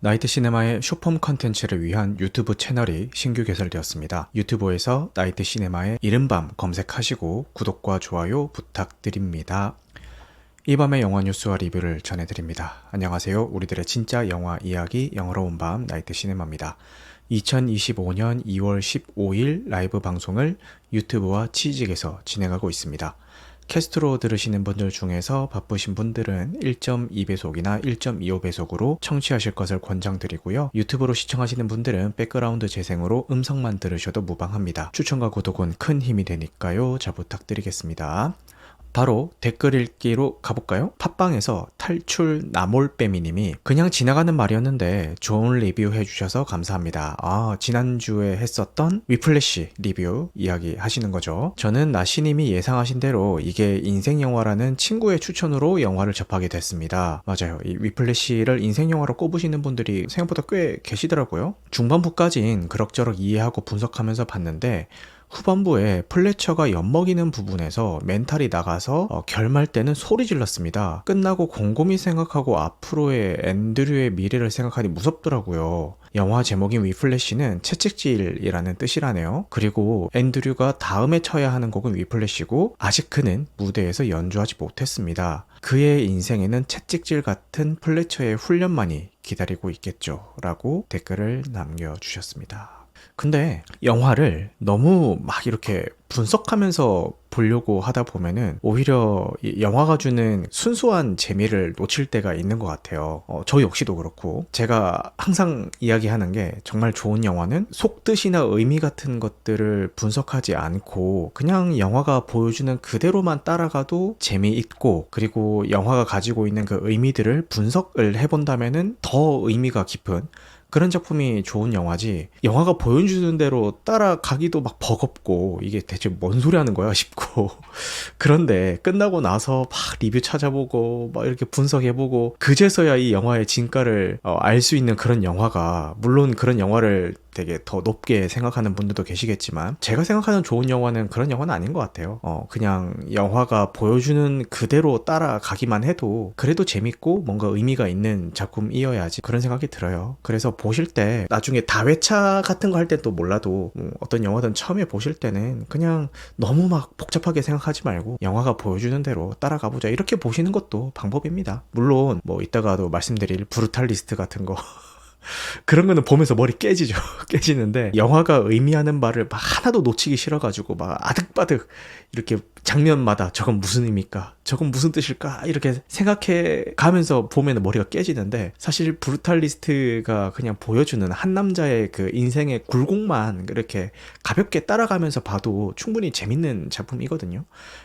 나이트 시네마의 쇼폼 컨텐츠를 위한 유튜브 채널이 신규 개설되었습니다. 유튜브에서 나이트 시네마의 이른밤 검색하시고 구독과 좋아요 부탁드립니다. 이 밤의 영화 뉴스와 리뷰를 전해드립니다. 안녕하세요. 우리들의 진짜 영화 이야기 영화로운 밤 나이트 시네마입니다. 2025년 2월 15일 라이브 방송을 유튜브와 치직에서 진행하고 있습니다. 캐스트로 들으시는 분들 중에서 바쁘신 분들은 1.2배속이나 1.25배속으로 청취하실 것을 권장드리고요. 유튜브로 시청하시는 분들은 백그라운드 재생으로 음성만 들으셔도 무방합니다. 추천과 구독은 큰 힘이 되니까요. 잘 부탁드리겠습니다. 바로 댓글 읽기로 가볼까요? 팟빵에서 탈출 나몰빼미님이 그냥 지나가는 말이었는데 좋은 리뷰 해주셔서 감사합니다. 지난주에 했었던 위플래시 리뷰 이야기 하시는 거죠. 저는 나시님이 예상하신 대로 이게 인생영화라는 친구의 추천으로 영화를 접하게 됐습니다. 맞아요. 이 위플래시를 인생영화로 꼽으시는 분들이 생각보다 꽤 계시더라고요. 중반부까진 그럭저럭 이해하고 분석하면서 봤는데 후반부에 플래처가 엿먹이는 부분에서 멘탈이 나가서 결말 때는 소리 질렀습니다. 끝나고 곰곰이 생각하고 앞으로의 앤드류의 미래를 생각하니 무섭더라고요. 영화 제목인 위플래시는 채찍질이라는 뜻이라네요. 그리고 앤드류가 다음에 쳐야 하는 곡은 위플래시고 아직 그는 무대에서 연주하지 못했습니다. 그의 인생에는 채찍질 같은 플래처의 훈련만이 기다리고 있겠죠 라고 댓글을 남겨주셨습니다. 근데 영화를 너무 막 이렇게 분석하면서 보려고 하다 보면은 오히려 이 영화가 주는 순수한 재미를 놓칠 때가 있는 것 같아요. 저 역시도 그렇고 제가 항상 이야기하는 게 정말 좋은 영화는 속뜻이나 의미 같은 것들을 분석하지 않고 그냥 영화가 보여주는 그대로만 따라가도 재미있고 그리고 영화가 가지고 있는 그 의미들을 분석을 해본다면은 더 의미가 깊은 그런 작품이 좋은 영화지 영화가 보여주는 대로 따라가기도 막 버겁고 이게 대체 뭔 소리 하는 거야 싶고 그런데 끝나고 나서 막 리뷰 찾아보고 막 이렇게 분석해보고 그제서야 이 영화의 진가를 알 수 있는 그런 영화가 물론 그런 영화를 되게 더 높게 생각하는 분들도 계시겠지만 제가 생각하는 좋은 영화는 그런 영화는 아닌 것 같아요. 그냥 영화가 보여주는 그대로 따라가기만 해도 그래도 재밌고 뭔가 의미가 있는 작품이어야지 그런 생각이 들어요. 그래서 보실 때 나중에 다회차 같은 거 할 때 또 몰라도 어떤 영화든 처음에 보실 때는 그냥 너무 막 복잡하게 생각하지 말고 영화가 보여주는 대로 따라가보자 이렇게 보시는 것도 방법입니다. 물론 뭐 이따가도 말씀드릴 브루탈리스트 같은 거 그런 거는 보면서 머리 깨지죠. 깨지는데 영화가 의미하는 말을 막 하나도 놓치기 싫어가지고 막 아득바득 이렇게 장면마다 저건 무슨 의미일까? 저건 무슨 뜻일까? 이렇게 생각해 가면서 보면 머리가 깨지는데 사실 브루탈리스트가 그냥 보여주는 한 남자의 그 인생의 굴곡만 이렇게 가볍게 따라가면서 봐도 충분히 재밌는 작품이거든요.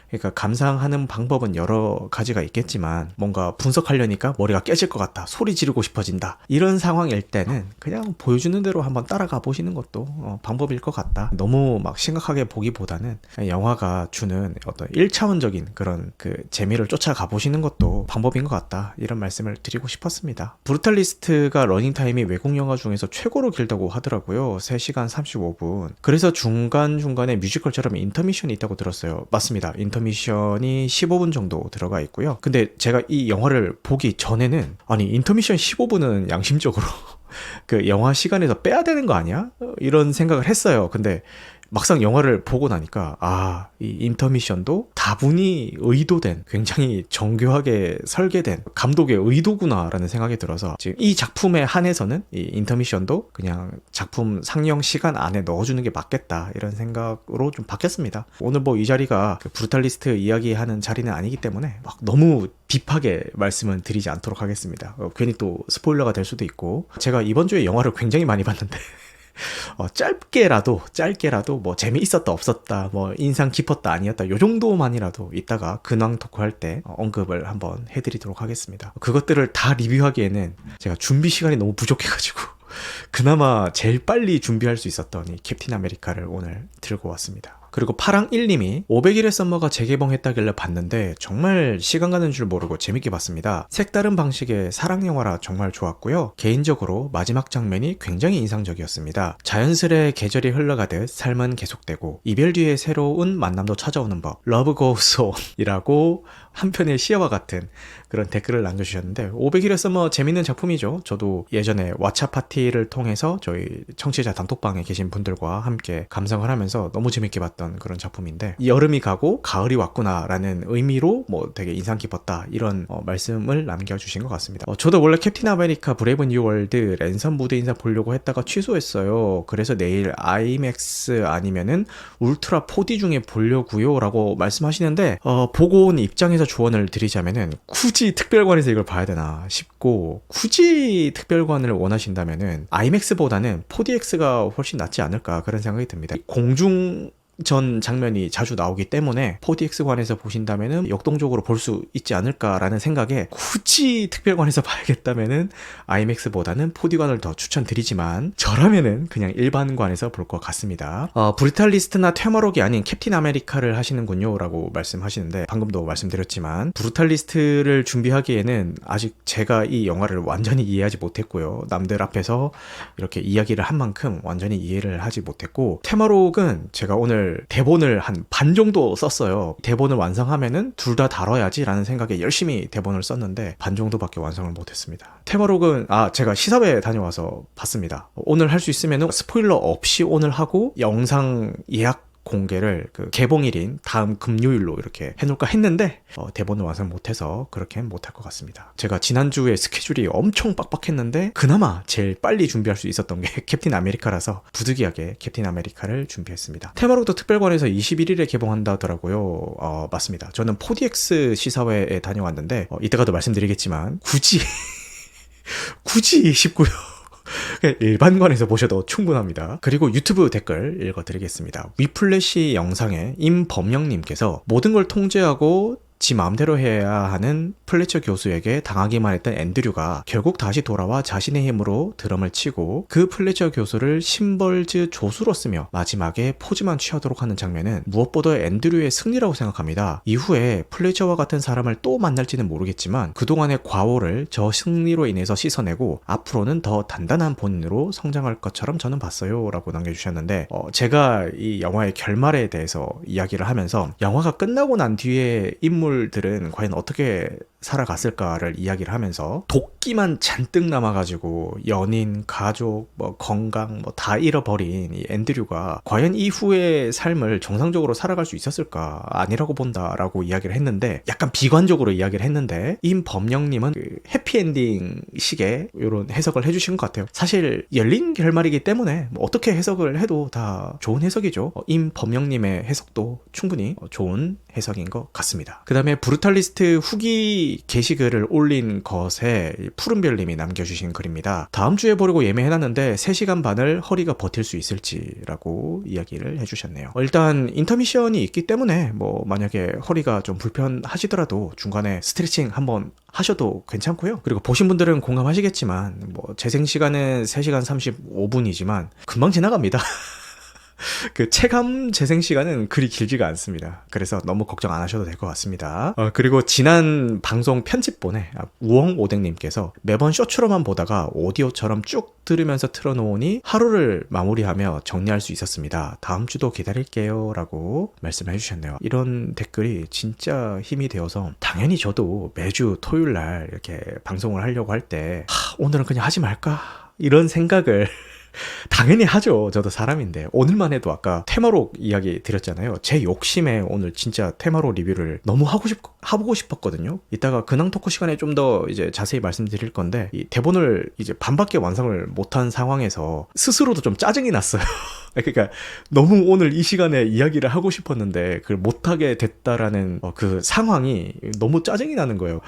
그러니까 감상하는 방법은 여러 가지가 있겠지만 뭔가 분석하려니까 머리가 깨질 것 같다. 소리 지르고 싶어진다. 이런 상황일 때는 그냥 보여주는 대로 한번 따라가 보시는 것도 방법일 것 같다. 너무 막 심각하게 보기보다는 영화가 주는 어떤 1차원적인 그런 그 재미를 쫓아가 보시는 것도 방법인 것 같다. 이런 말씀을 드리고 싶었습니다. 브루탈리스트가 러닝타임이 외국 영화 중에서 최고로 길다고 하더라고요. 3시간 35분. 그래서 중간중간에 뮤지컬처럼 인터미션이 있다고 들었어요. 맞습니다. 인터미션이 15분 정도 들어가 있고요. 근데 제가 이 영화를 보기 전에는 아니 인터미션 15분은 양심적으로 그 영화 시간에서 빼야 되는 거 아니야? 이런 생각을 했어요. 근데 막상 영화를 보고 나니까 이 인터미션도 다분히 의도된 굉장히 정교하게 설계된 감독의 의도구나라는 생각이 들어서 지금 이 작품에 한해서는 이 인터미션도 그냥 작품 상영 시간 안에 넣어주는 게 맞겠다 이런 생각으로 좀 바뀌었습니다. 오늘 뭐 이 자리가 그 브루탈리스트 이야기하는 자리는 아니기 때문에 막 너무 딥하게 말씀은 드리지 않도록 하겠습니다. 괜히 또 스포일러가 될 수도 있고 제가 이번 주에 영화를 굉장히 많이 봤는데 짧게라도 뭐 재미있었다 없었다 뭐 인상 깊었다 아니었다 요 정도만이라도 이따가 근황 토크 할 때 언급을 한번 해드리도록 하겠습니다. 그것들을 다 리뷰하기에는 제가 준비 시간이 너무 부족해가지고 그나마 제일 빨리 준비할 수 있었던 이 캡틴 아메리카를 오늘 들고 왔습니다. 그리고 파랑1님이 500일의 썸머가 재개봉했다길래 봤는데 정말 시간 가는 줄 모르고 재밌게 봤습니다. 색다른 방식의 사랑영화라 정말 좋았고요. 개인적으로 마지막 장면이 굉장히 인상적이었습니다. 자연스레 계절이 흘러가듯 삶은 계속되고 이별 뒤에 새로운 만남도 찾아오는 법, Love Goes On 이라고 한편의 시와 같은 그런 댓글을 남겨주셨는데 500일의 썸머 재밌는 작품이죠. 저도 예전에 왓챠 파티를 통해서 저희 청취자 단톡방에 계신 분들과 함께 감상을 하면서 너무 재밌게 봤던 그런 작품인데 여름이 가고 가을이 왔구나 라는 의미로 뭐 되게 인상 깊었다 이런 말씀을 남겨주신 것 같습니다. 저도 원래 캡틴 아메리카 브레이브 뉴 월드 랜선 무대 인사 보려고 했다가 취소했어요. 그래서 내일 아이맥스 아니면은 울트라 4D 중에 보려고요 라고 말씀하시는데 보고 온 입장에서 조언을 드리자면은 굳이 특별관에서 이걸 봐야 되나 싶고, 굳이 특별관을 원하신다면은 아이맥스보다는 4DX가 훨씬 낫지 않을까 그런 생각이 듭니다. 공중 전 장면이 자주 나오기 때문에 4DX관에서 보신다면은 역동적으로 볼 수 있지 않을까라는 생각에 굳이 특별관에서 봐야겠다면은 아이맥스보다는 4D관을 더 추천드리지만 저라면은 그냥 일반관에서 볼 것 같습니다. 브루탈리스트나 퇴마록이 아닌 캡틴 아메리카를 하시는군요 라고 말씀하시는데 방금도 말씀드렸지만 브루탈리스트를 준비하기에는 아직 제가 이 영화를 완전히 이해하지 못했고요. 남들 앞에서 이렇게 이야기를 한 만큼 완전히 이해를 하지 못했고, 퇴마록은 제가 오늘 대본을 한 반 정도 썼어요. 대본을 완성하면은 둘 다 다뤄야지 라는 생각에 열심히 대본을 썼는데 반 정도밖에 완성을 못했습니다. 테마록은 제가 시사회 다녀와서 봤습니다. 오늘 할 수 있으면은 스포일러 없이 오늘 하고 영상 예약 공개를 그 개봉일인 다음 금요일로 이렇게 해놓을까 했는데 대본을 완성 못해서 그렇게는 못할 것 같습니다. 제가 지난주에 스케줄이 엄청 빡빡했는데 그나마 제일 빨리 준비할 수 있었던 게 캡틴 아메리카라서 부득이하게 캡틴 아메리카를 준비했습니다. 테마록도 특별관에서 21일에 개봉한다 하더라고요. 맞습니다. 저는 4DX 시사회에 다녀왔는데 이따가도 말씀드리겠지만 굳이 싶고요. 일반관에서 보셔도 충분합니다. 그리고 유튜브 댓글 읽어드리겠습니다. 위플래시 영상에 임범영님께서 모든 걸 통제하고 지 마음대로 해야 하는 플래처 교수에게 당하기만 했던 앤드류가 결국 다시 돌아와 자신의 힘으로 드럼을 치고 그 플래처 교수를 심벌즈 조수로 쓰며 마지막에 포즈만 취하도록 하는 장면은 무엇보다 앤드류의 승리라고 생각합니다. 이후에 플래처와 같은 사람을 또 만날지는 모르겠지만 그동안의 과오를 저 승리로 인해서 씻어내고 앞으로는 더 단단한 본인으로 성장할 것처럼 저는 봤어요 라고 남겨주셨는데 제가 이 영화의 결말에 대해서 이야기를 하면서 영화가 끝나고 난 뒤에 인물들은 과연 어떻게 살아갔을까를 이야기를 하면서 도끼만 잔뜩 남아가지고 연인, 가족, 건강 다 잃어버린 이 앤드류가 과연 이후의 삶을 정상적으로 살아갈 수 있었을까? 아니라고 본다라고 이야기를 했는데 약간 비관적으로 이야기를 했는데 임범영님은 그 해피엔딩 식의 이런 해석을 해주신 것 같아요. 사실 열린 결말이기 때문에 어떻게 해석을 해도 다 좋은 해석이죠. 임범영님의 해석도 충분히 좋은 해석인 것 같습니다. 그 다음에 브루탈리스트 후기 게시글을 올린 것에 푸른별님이 남겨주신 글입니다. 다음 주에 보려고 예매해놨는데 3시간 반을 허리가 버틸 수 있을지라고 이야기를 해주셨네요. 일단 인터미션이 있기 때문에 만약에 허리가 좀 불편하시더라도 중간에 스트레칭 한번 하셔도 괜찮고요. 그리고 보신 분들은 공감하시겠지만 재생시간은 3시간 35분이지만 금방 지나갑니다. 그 체감 재생 시간은 그리 길지가 않습니다. 그래서 너무 걱정 안 하셔도 될 것 같습니다. 그리고 지난 방송 편집본에 우엉오뎅님께서 매번 쇼츠로만 보다가 오디오처럼 쭉 들으면서 틀어놓으니 하루를 마무리하며 정리할 수 있었습니다. 다음 주도 기다릴게요 라고 말씀해 주셨네요. 이런 댓글이 진짜 힘이 되어서 당연히 저도 매주 토요일날 이렇게 방송을 하려고 할 때 오늘은 그냥 하지 말까? 이런 생각을 당연히 하죠. 저도 사람인데. 오늘만 해도 아까 테마록 이야기 드렸잖아요. 제 욕심에 오늘 진짜 테마록 리뷰를 너무 하고 싶었거든요. 이따가 근황 토크 시간에 좀 더 이제 자세히 말씀드릴 건데 이 대본을 이제 반밖에 완성을 못한 상황에서 스스로도 좀 짜증이 났어요. 그러니까 너무 오늘 이 시간에 이야기를 하고 싶었는데 그걸 못하게 됐다라는 그 상황이 너무 짜증이 나는 거예요.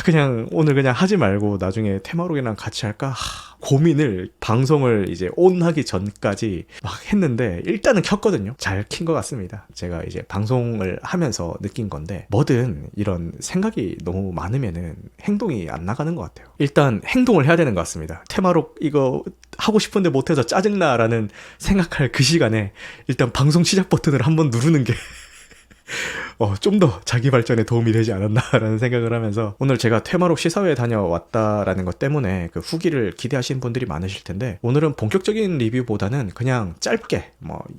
그냥 오늘 그냥 하지 말고 나중에 테마록이랑 같이 할까? 고민을 방송을 이제 온 하기 전까지 막 했는데 일단은 켰거든요. 잘 킨 것 같습니다. 제가 이제 방송을 하면서 느낀 건데 뭐든 이런 생각이 너무 많으면은 행동이 안 나가는 것 같아요. 일단 행동을 해야 되는 것 같습니다. 테마록 이거 하고 싶은데 못해서 짜증나라는 생각할 그 시간에 일단 방송 시작 버튼을 한번 누르는 게 좀 더 자기 발전에 도움이 되지 않았나라는 생각을 하면서 오늘 제가 테마록 시사회에 다녀왔다라는 것 때문에 그 후기를 기대하시는 분들이 많으실 텐데 오늘은 본격적인 리뷰보다는 그냥 짧게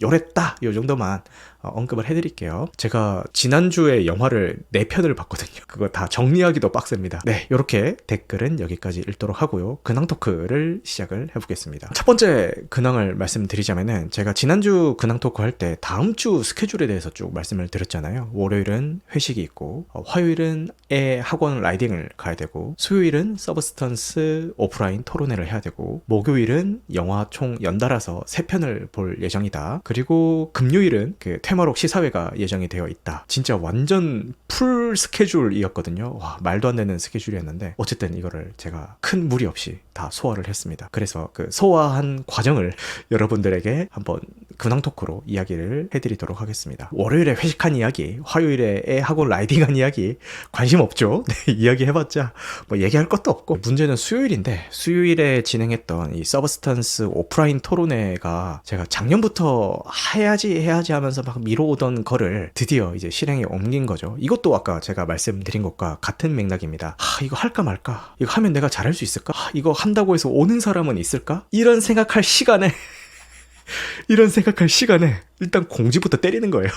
요랬다 요 정도만 언급을 해드릴게요. 제가 지난주에 영화를 4편을 봤거든요. 그거 다 정리하기도 빡셉니다. 네, 이렇게 댓글은 여기까지 읽도록 하고요. 근황 토크를 시작을 해보겠습니다. 첫 번째 근황을 말씀드리자면은 제가 지난주 근황 토크 할 때 다음 주 스케줄에 대해서 쭉 말씀을 드렸잖아요. 월요일은 회식이 있고 화요일은 애 학원 라이딩을 가야 되고 수요일은 서브스턴스 오프라인 토론회를 해야 되고 목요일은 영화 총 연달아서 3편을 볼 예정이다. 그리고 금요일은 그 테마록 시사회가 예정이 되어 있다. 진짜 완전 풀 스케줄이었거든요. 와, 말도 안 되는 스케줄이었는데 어쨌든 이거를 제가 큰 무리 없이 다 소화를 했습니다. 그래서 그 소화한 과정을 여러분들에게 한번 근황 토크로 이야기를 해드리도록 하겠습니다. 월요일에 회식한 이야기, 화요일에 애 학원 라이딩한 이야기 관심 없죠? 네, 이야기 해봤자 뭐 얘기할 것도 없고 문제는 수요일인데 수요일에 진행했던 이 서브스턴스 오프라인 토론회가 제가 작년부터 해야지 하면서 막 미뤄오던 거를 드디어 이제 실행에 옮긴 거죠. 이것도 아까 제가 말씀드린 것과 같은 맥락입니다. 이거 할까 말까? 이거 하면 내가 잘할 수 있을까? 이거 한다고 해서 오는 사람은 있을까? 이런 생각할 시간에 일단 공지부터 때리는 거예요.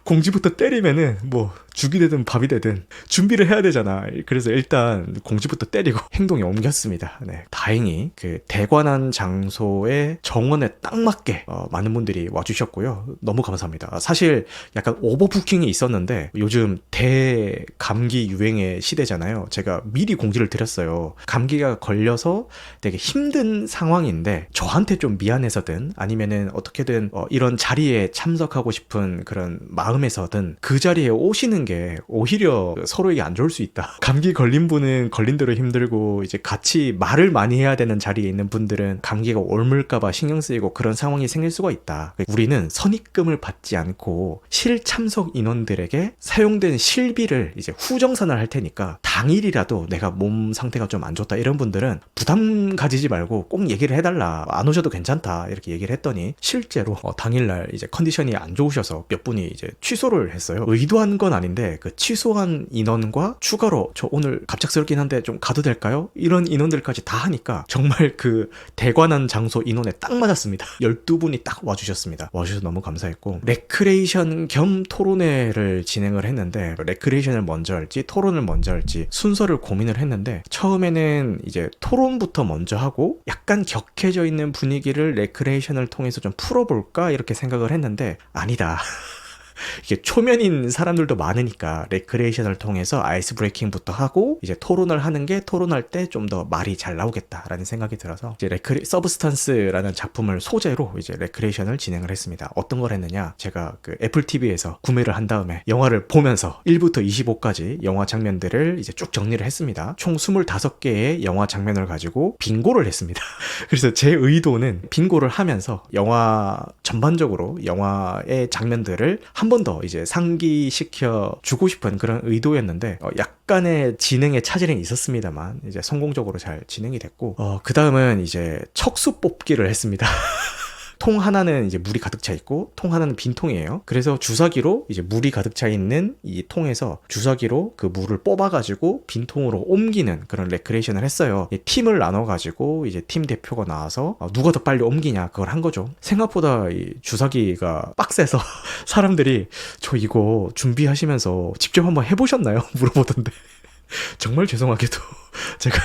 공지부터 때리면은 뭐 죽이 되든 밥이 되든 준비를 해야 되잖아. 그래서 일단 공지부터 때리고 행동에 옮겼습니다. 네, 다행히 그 대관한 장소의 정원에 딱 맞게 많은 분들이 와주셨고요. 너무 감사합니다. 사실 약간 오버부킹이 있었는데 요즘 대감기 유행의 시대잖아요. 제가 미리 공지를 드렸어요. 감기가 걸려서 되게 힘든 상황인데 저한테 좀 미안해서든 아니면은 어떻게든 이런 자리에 참석하고 싶은 그런 마음에서든 그 자리에 오시는 게 오히려 서로에게 안 좋을 수 있다. 감기 걸린 분은 걸린 대로 힘들고 이제 같이 말을 많이 해야 되는 자리에 있는 분들은 감기가 옮을까봐 신경 쓰이고 그런 상황이 생길 수가 있다. 우리는 선입금을 받지 않고 실참석 인원들에게 사용된 실비를 이제 후정산을 할 테니까 당일이라도 내가 몸 상태가 좀 안 좋다 이런 분들은 부담 가지지 말고 꼭 얘기를 해달라. 안 오셔도 괜찮다 이렇게 얘기를 했더니 실제로 당일날 이제 컨디션이 안 좋으셔서 몇 분이 이제 취소를 했어요. 의도한 건 아닌데 그 취소한 인원과 추가로 저 오늘 갑작스럽긴 한데 좀 가도 될까요? 이런 인원들까지 다 하니까 정말 그 대관한 장소 인원에 딱 맞았습니다. 12분이 딱 와주셨습니다. 와주셔서 너무 감사했고 레크레이션 겸 토론회를 진행을 했는데 레크레이션을 먼저 할지 토론을 먼저 할지 순서를 고민을 했는데 처음에는 이제 토론부터 먼저 하고 약간 격해져 있는 분위기를 레크레이션을 통해서 좀 풀어볼까 이렇게 생각을 했는데 아니다. 이게 초면인 사람들도 많으니까 레크레이션을 통해서 아이스 브레이킹부터 하고 이제 토론을 하는 게 토론할 때 좀 더 말이 잘 나오겠다라는 생각이 들어서 이제 서브스턴스라는 작품을 소재로 이제 레크레이션을 진행을 했습니다. 어떤 걸 했느냐? 제가 그 애플 TV에서 구매를 한 다음에 영화를 보면서 1부터 25까지 영화 장면들을 이제 쭉 정리를 했습니다. 총 25개의 영화 장면을 가지고 빙고를 했습니다. 그래서 제 의도는 빙고를 하면서 영화 전반적으로 영화의 장면들을 한 번 더 이제 상기시켜 주고 싶은 그런 의도였는데 약간의 진행에 차질은 있었습니다만 이제 성공적으로 잘 진행이 됐고 그 다음은 이제 척수 뽑기를 했습니다. 통 하나는 이제 물이 가득 차 있고 통 하나는 빈 통이에요. 그래서 주사기로 이제 물이 가득 차 있는 이 통에서 주사기로 그 물을 뽑아가지고 빈 통으로 옮기는 그런 레크레이션을 했어요. 팀을 나눠가지고 이제 팀 대표가 나와서 누가 더 빨리 옮기냐 그걸 한 거죠. 생각보다 이 주사기가 빡세서 사람들이 저 이거 준비하시면서 직접 한번 해보셨나요? 물어보던데. 정말 죄송하게도 제가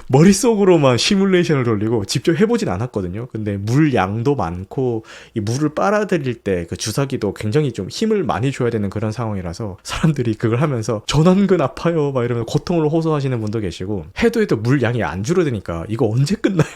머릿속으로만 시뮬레이션을 돌리고 직접 해보진 않았거든요. 근데 물 양도 많고 이 물을 빨아들일 때 그 주사기도 굉장히 좀 힘을 많이 줘야 되는 그런 상황이라서 사람들이 그걸 하면서 전완근 아파요 막 이러면서 고통을 호소하시는 분도 계시고 해도 물 양이 안 줄어드니까 이거 언제 끝나요?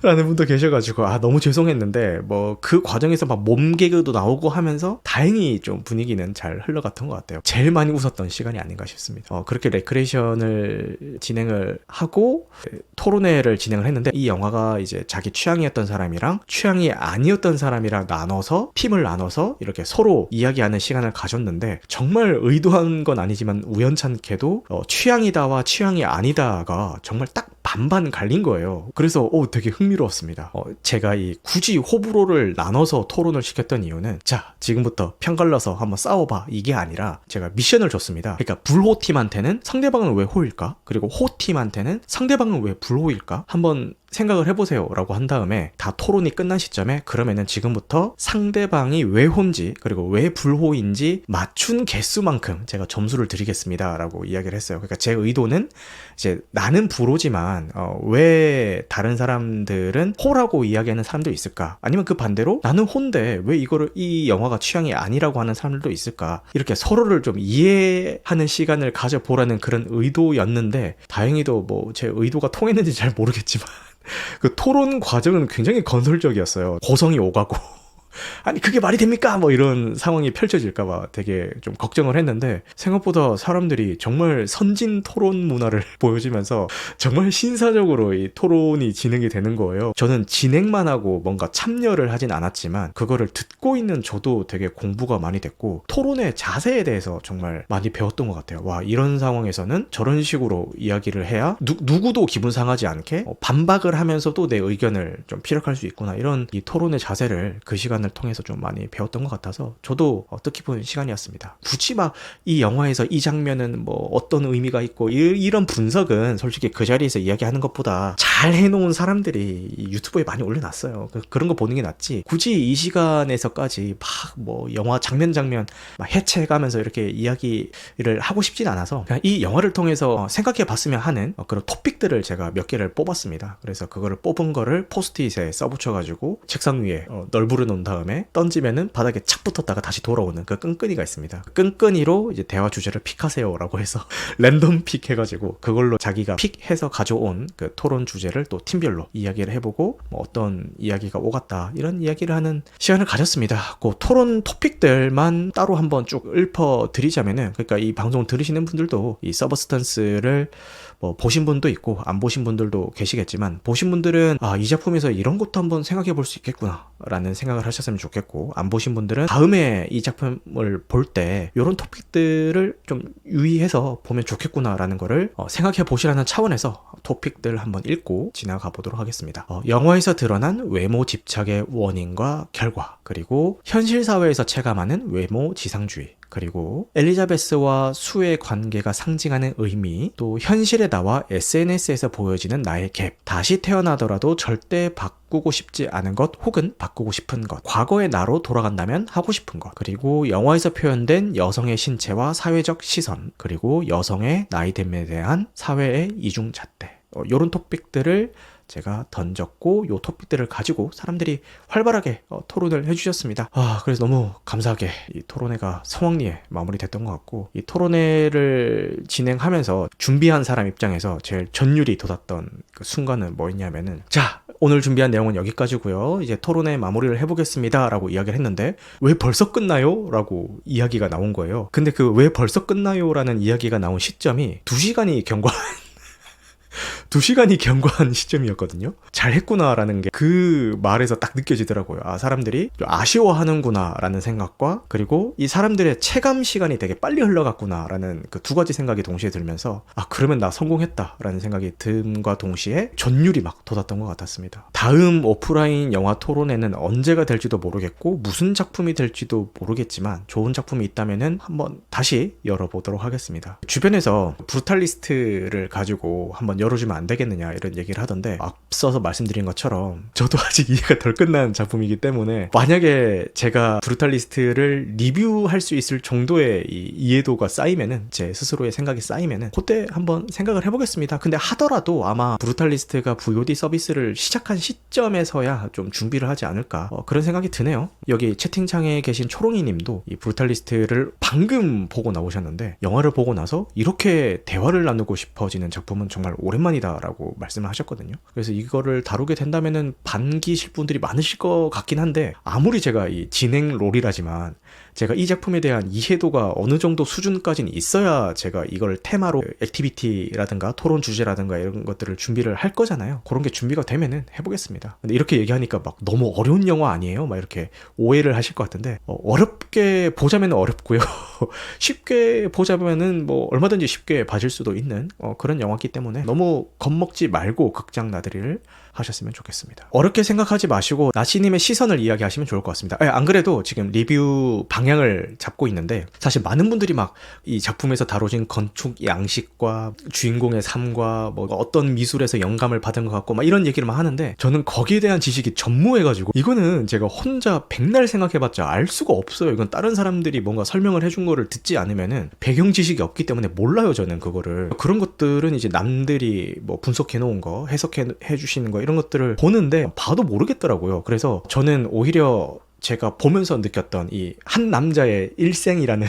라는 분도 계셔가지고 너무 죄송했는데 뭐 그 과정에서 막 몸개그도 나오고 하면서 다행히 좀 분위기는 잘 흘러갔던 것 같아요. 제일 많이 웃었던 시간이 아닌가 싶습니다. 그렇게 레크레이션을 진행을 하고 토론회를 진행을 했는데, 이 영화가 이제 자기 취향이었던 사람이랑 취향이 아니었던 사람이랑 나눠서 팀을 나눠서 이렇게 서로 이야기하는 시간을 가졌는데, 정말 의도한 건 아니지만 우연찮게도 취향이다와 취향이 아니다가 정말 딱 반반 갈린 거예요. 그래서 되게 흥미로웠습니다. 제가 굳이 호불호를 나눠서 토론을 시켰던 이유는, 자, 지금부터 편 갈라서 한번 싸워봐, 이게 아니라 제가 미션을 줬습니다. 그러니까 불호팀한테는 상대방은 왜 호일까? 그리고 호팀한테는 상대방은 왜 불호일까? 한번 생각을 해보세요 라고 한 다음에, 다 토론이 끝난 시점에 그러면은 지금부터 상대방이 왜 호인지 그리고 왜 불호인지 맞춘 개수만큼 제가 점수를 드리겠습니다 라고 이야기를 했어요. 그러니까 제 의도는, 이제 나는 불호지만 왜 다른 사람들은 호라고 이야기하는 사람도 있을까? 아니면 그 반대로 나는 호인데 왜 이 영화가 취향이 아니라고 하는 사람들도 있을까? 이렇게 서로를 좀 이해하는 시간을 가져보라는 그런 의도였는데, 다행히도 뭐 제 의도가 통했는지 잘 모르겠지만 그 토론 과정은 굉장히 건설적이었어요. 고성이 오가고 아니 그게 말이 됩니까? 뭐 이런 상황이 펼쳐질까봐 되게 좀 걱정을 했는데, 생각보다 사람들이 정말 선진 토론 문화를 보여주면서 정말 신사적으로 이 토론이 진행이 되는 거예요. 저는 진행만 하고 뭔가 참여를 하진 않았지만 그거를 듣고 있는 저도 되게 공부가 많이 됐고, 토론의 자세에 대해서 정말 많이 배웠던 것 같아요. 와, 이런 상황에서는 저런 식으로 이야기를 해야 누구도 기분 상하지 않게 반박을 하면서도 내 의견을 좀 피력할 수 있구나, 이런 이 토론의 자세를 그 시간을 통해서 좀 많이 배웠던 것 같아서 저도 뜻깊은 시간이었습니다. 굳이 막 이 영화에서 이 장면은 뭐 어떤 의미가 있고 이런 분석은 솔직히 그 자리에서 이야기하는 것보다 잘 해놓은 사람들이 유튜브에 많이 올려놨어요. 그런 거 보는 게 낫지, 굳이 이 시간에서까지 막 뭐 영화 장면 막 해체해가면서 이렇게 이야기를 하고 싶진 않아서, 그냥 이 영화를 통해서 생각해 봤으면 하는 그런 토픽들을 제가 몇 개를 뽑았습니다. 그래서 그거를 뽑은 거를 포스트잇에 써붙여가지고 책상 위에 널브러 놓은 다음에 던지면은 바닥에 착 붙었다가 다시 돌아오는 그 끈끈이가 있습니다. 끈끈이로 이제 대화 주제를 픽하세요 라고 해서 랜덤 픽 해가지고 그걸로 자기가 픽해서 가져온 그 토론 주제를 또 팀별로 이야기를 해보고, 뭐 어떤 이야기가 오갔다, 이런 이야기를 하는 시간을 가졌습니다. 그 토론 토픽들만 따로 한번 쭉 읊어드리자면은, 그러니까 이 방송 들으시는 분들도 이 서브스턴스를 뭐 보신 분도 있고 안 보신 분들도 계시겠지만, 보신 분들은 이 작품에서 이런 것도 한번 생각해 볼 수 있겠구나 라는 생각을 하셨으면 좋겠고, 안 보신 분들은 다음에 이 작품을 볼 때 이런 토픽들을 좀 유의해서 보면 좋겠구나 라는 거를 생각해 보시라는 차원에서 토픽들 한번 읽고 지나가 보도록 하겠습니다. 영화에서 드러난 외모 집착의 원인과 결과, 그리고 현실 사회에서 체감하는 외모 지상주의, 그리고 엘리자베스와 수의 관계가 상징하는 의미, 또 현실에 나와 SNS에서 보여지는 나의 갭, 다시 태어나더라도 절대 바꾸고 싶지 않은 것 혹은 바꾸고 싶은 것, 과거의 나로 돌아간다면 하고 싶은 것, 그리고 영화에서 표현된 여성의 신체와 사회적 시선, 그리고 여성의 나이됨에 대한 사회의 이중잣대, 이런 토픽들을 제가 던졌고, 요 토픽들을 가지고 사람들이 활발하게 토론을 해주셨습니다. 그래서 너무 감사하게 이 토론회가 성황리에 마무리됐던 것 같고, 이 토론회를 진행하면서 준비한 사람 입장에서 제일 전율이 돋았던 그 순간은 뭐였냐면은, 자, 오늘 준비한 내용은 여기까지고요, 이제 토론회 마무리를 해보겠습니다 라고 이야기를 했는데, 왜 벌써 끝나요? 라고 이야기가 나온 거예요. 근데 그 왜 벌써 끝나요? 라는 이야기가 나온 시점이 2시간이 경과한 2시간이 경과한 시점이었거든요. 잘했구나라는 게 그 말에서 딱 느껴지더라고요. 사람들이 아쉬워하는구나 라는 생각과, 그리고 이 사람들의 체감 시간이 되게 빨리 흘러갔구나 라는 그 두 가지 생각이 동시에 들면서, 그러면 나 성공했다 라는 생각이 듦과 동시에 전율이 막 돋았던 것 같았습니다. 다음 오프라인 영화 토론회는 언제가 될지도 모르겠고 무슨 작품이 될지도 모르겠지만, 좋은 작품이 있다면은 한번 다시 열어보도록 하겠습니다. 주변에서 브루탈리스트를 가지고 한번 열어주면 안 되겠느냐 이런 얘기를 하던데, 앞서서 말씀드린 것처럼 저도 아직 이해가 덜 끝난 작품이기 때문에, 만약에 제가 브루탈리스트를 리뷰할 수 있을 정도의 이 이해도가 쌓이면은, 제 스스로의 생각이 쌓이면은 그때 한번 생각을 해보겠습니다. 근데 하더라도 아마 브루탈리스트가 VOD 서비스를 시작한 시점에서야 좀 준비를 하지 않을까, 그런 생각이 드네요. 여기 채팅창에 계신 초롱이 님도 이 브루탈리스트를 방금 보고 나오셨는데, 영화를 보고 나서 이렇게 대화를 나누고 싶어지는 작품은 정말 오랜만에 오랜만이다라고 말씀을 하셨거든요. 그래서 이거를 다루게 된다면은 반기실 분들이 많으실 것 같긴 한데, 아무리 제가 이 진행 롤이라지만 제가 이 작품에 대한 이해도가 어느 정도 수준까지는 있어야 제가 이걸 테마로 액티비티라든가 토론 주제라든가 이런 것들을 준비를 할 거잖아요. 그런 게 준비가 되면은 해보겠습니다. 근데 이렇게 얘기하니까 막 너무 어려운 영화 아니에요? 막 이렇게 오해를 하실 것 같은데, 어렵게 보자면 어렵고요. 쉽게 보자면은 뭐 얼마든지 쉽게 봐줄 수도 있는 그런 영화이기 때문에 너무 겁먹지 말고 극장 나들이를 하셨으면 좋겠습니다. 어렵게 생각하지 마시고 나시님의 시선을 이야기하시면 좋을 것 같습니다. 안 그래도 지금 리뷰 방향을 잡고 있는데, 사실 많은 분들이 막 이 작품에서 다뤄진 건축 양식과 주인공의 삶과 뭐 어떤 미술에서 영감을 받은 것 같고 막 이런 얘기를 막 하는데, 저는 거기에 대한 지식이 전무해가지고 이거는 제가 혼자 백날 생각해봤자 알 수가 없어요. 이건 다른 사람들이 뭔가 설명을 해준 거를 듣지 않으면은 배경 지식이 없기 때문에 몰라요. 저는 그거를. 그런 것들은 이제 남들이 뭐 분석해 놓은 거, 해석해 주시는 거 이런 것들을 보는데 봐도 모르겠더라고요. 그래서 저는 오히려 제가 보면서 느꼈던 이 한 남자의 일생이라는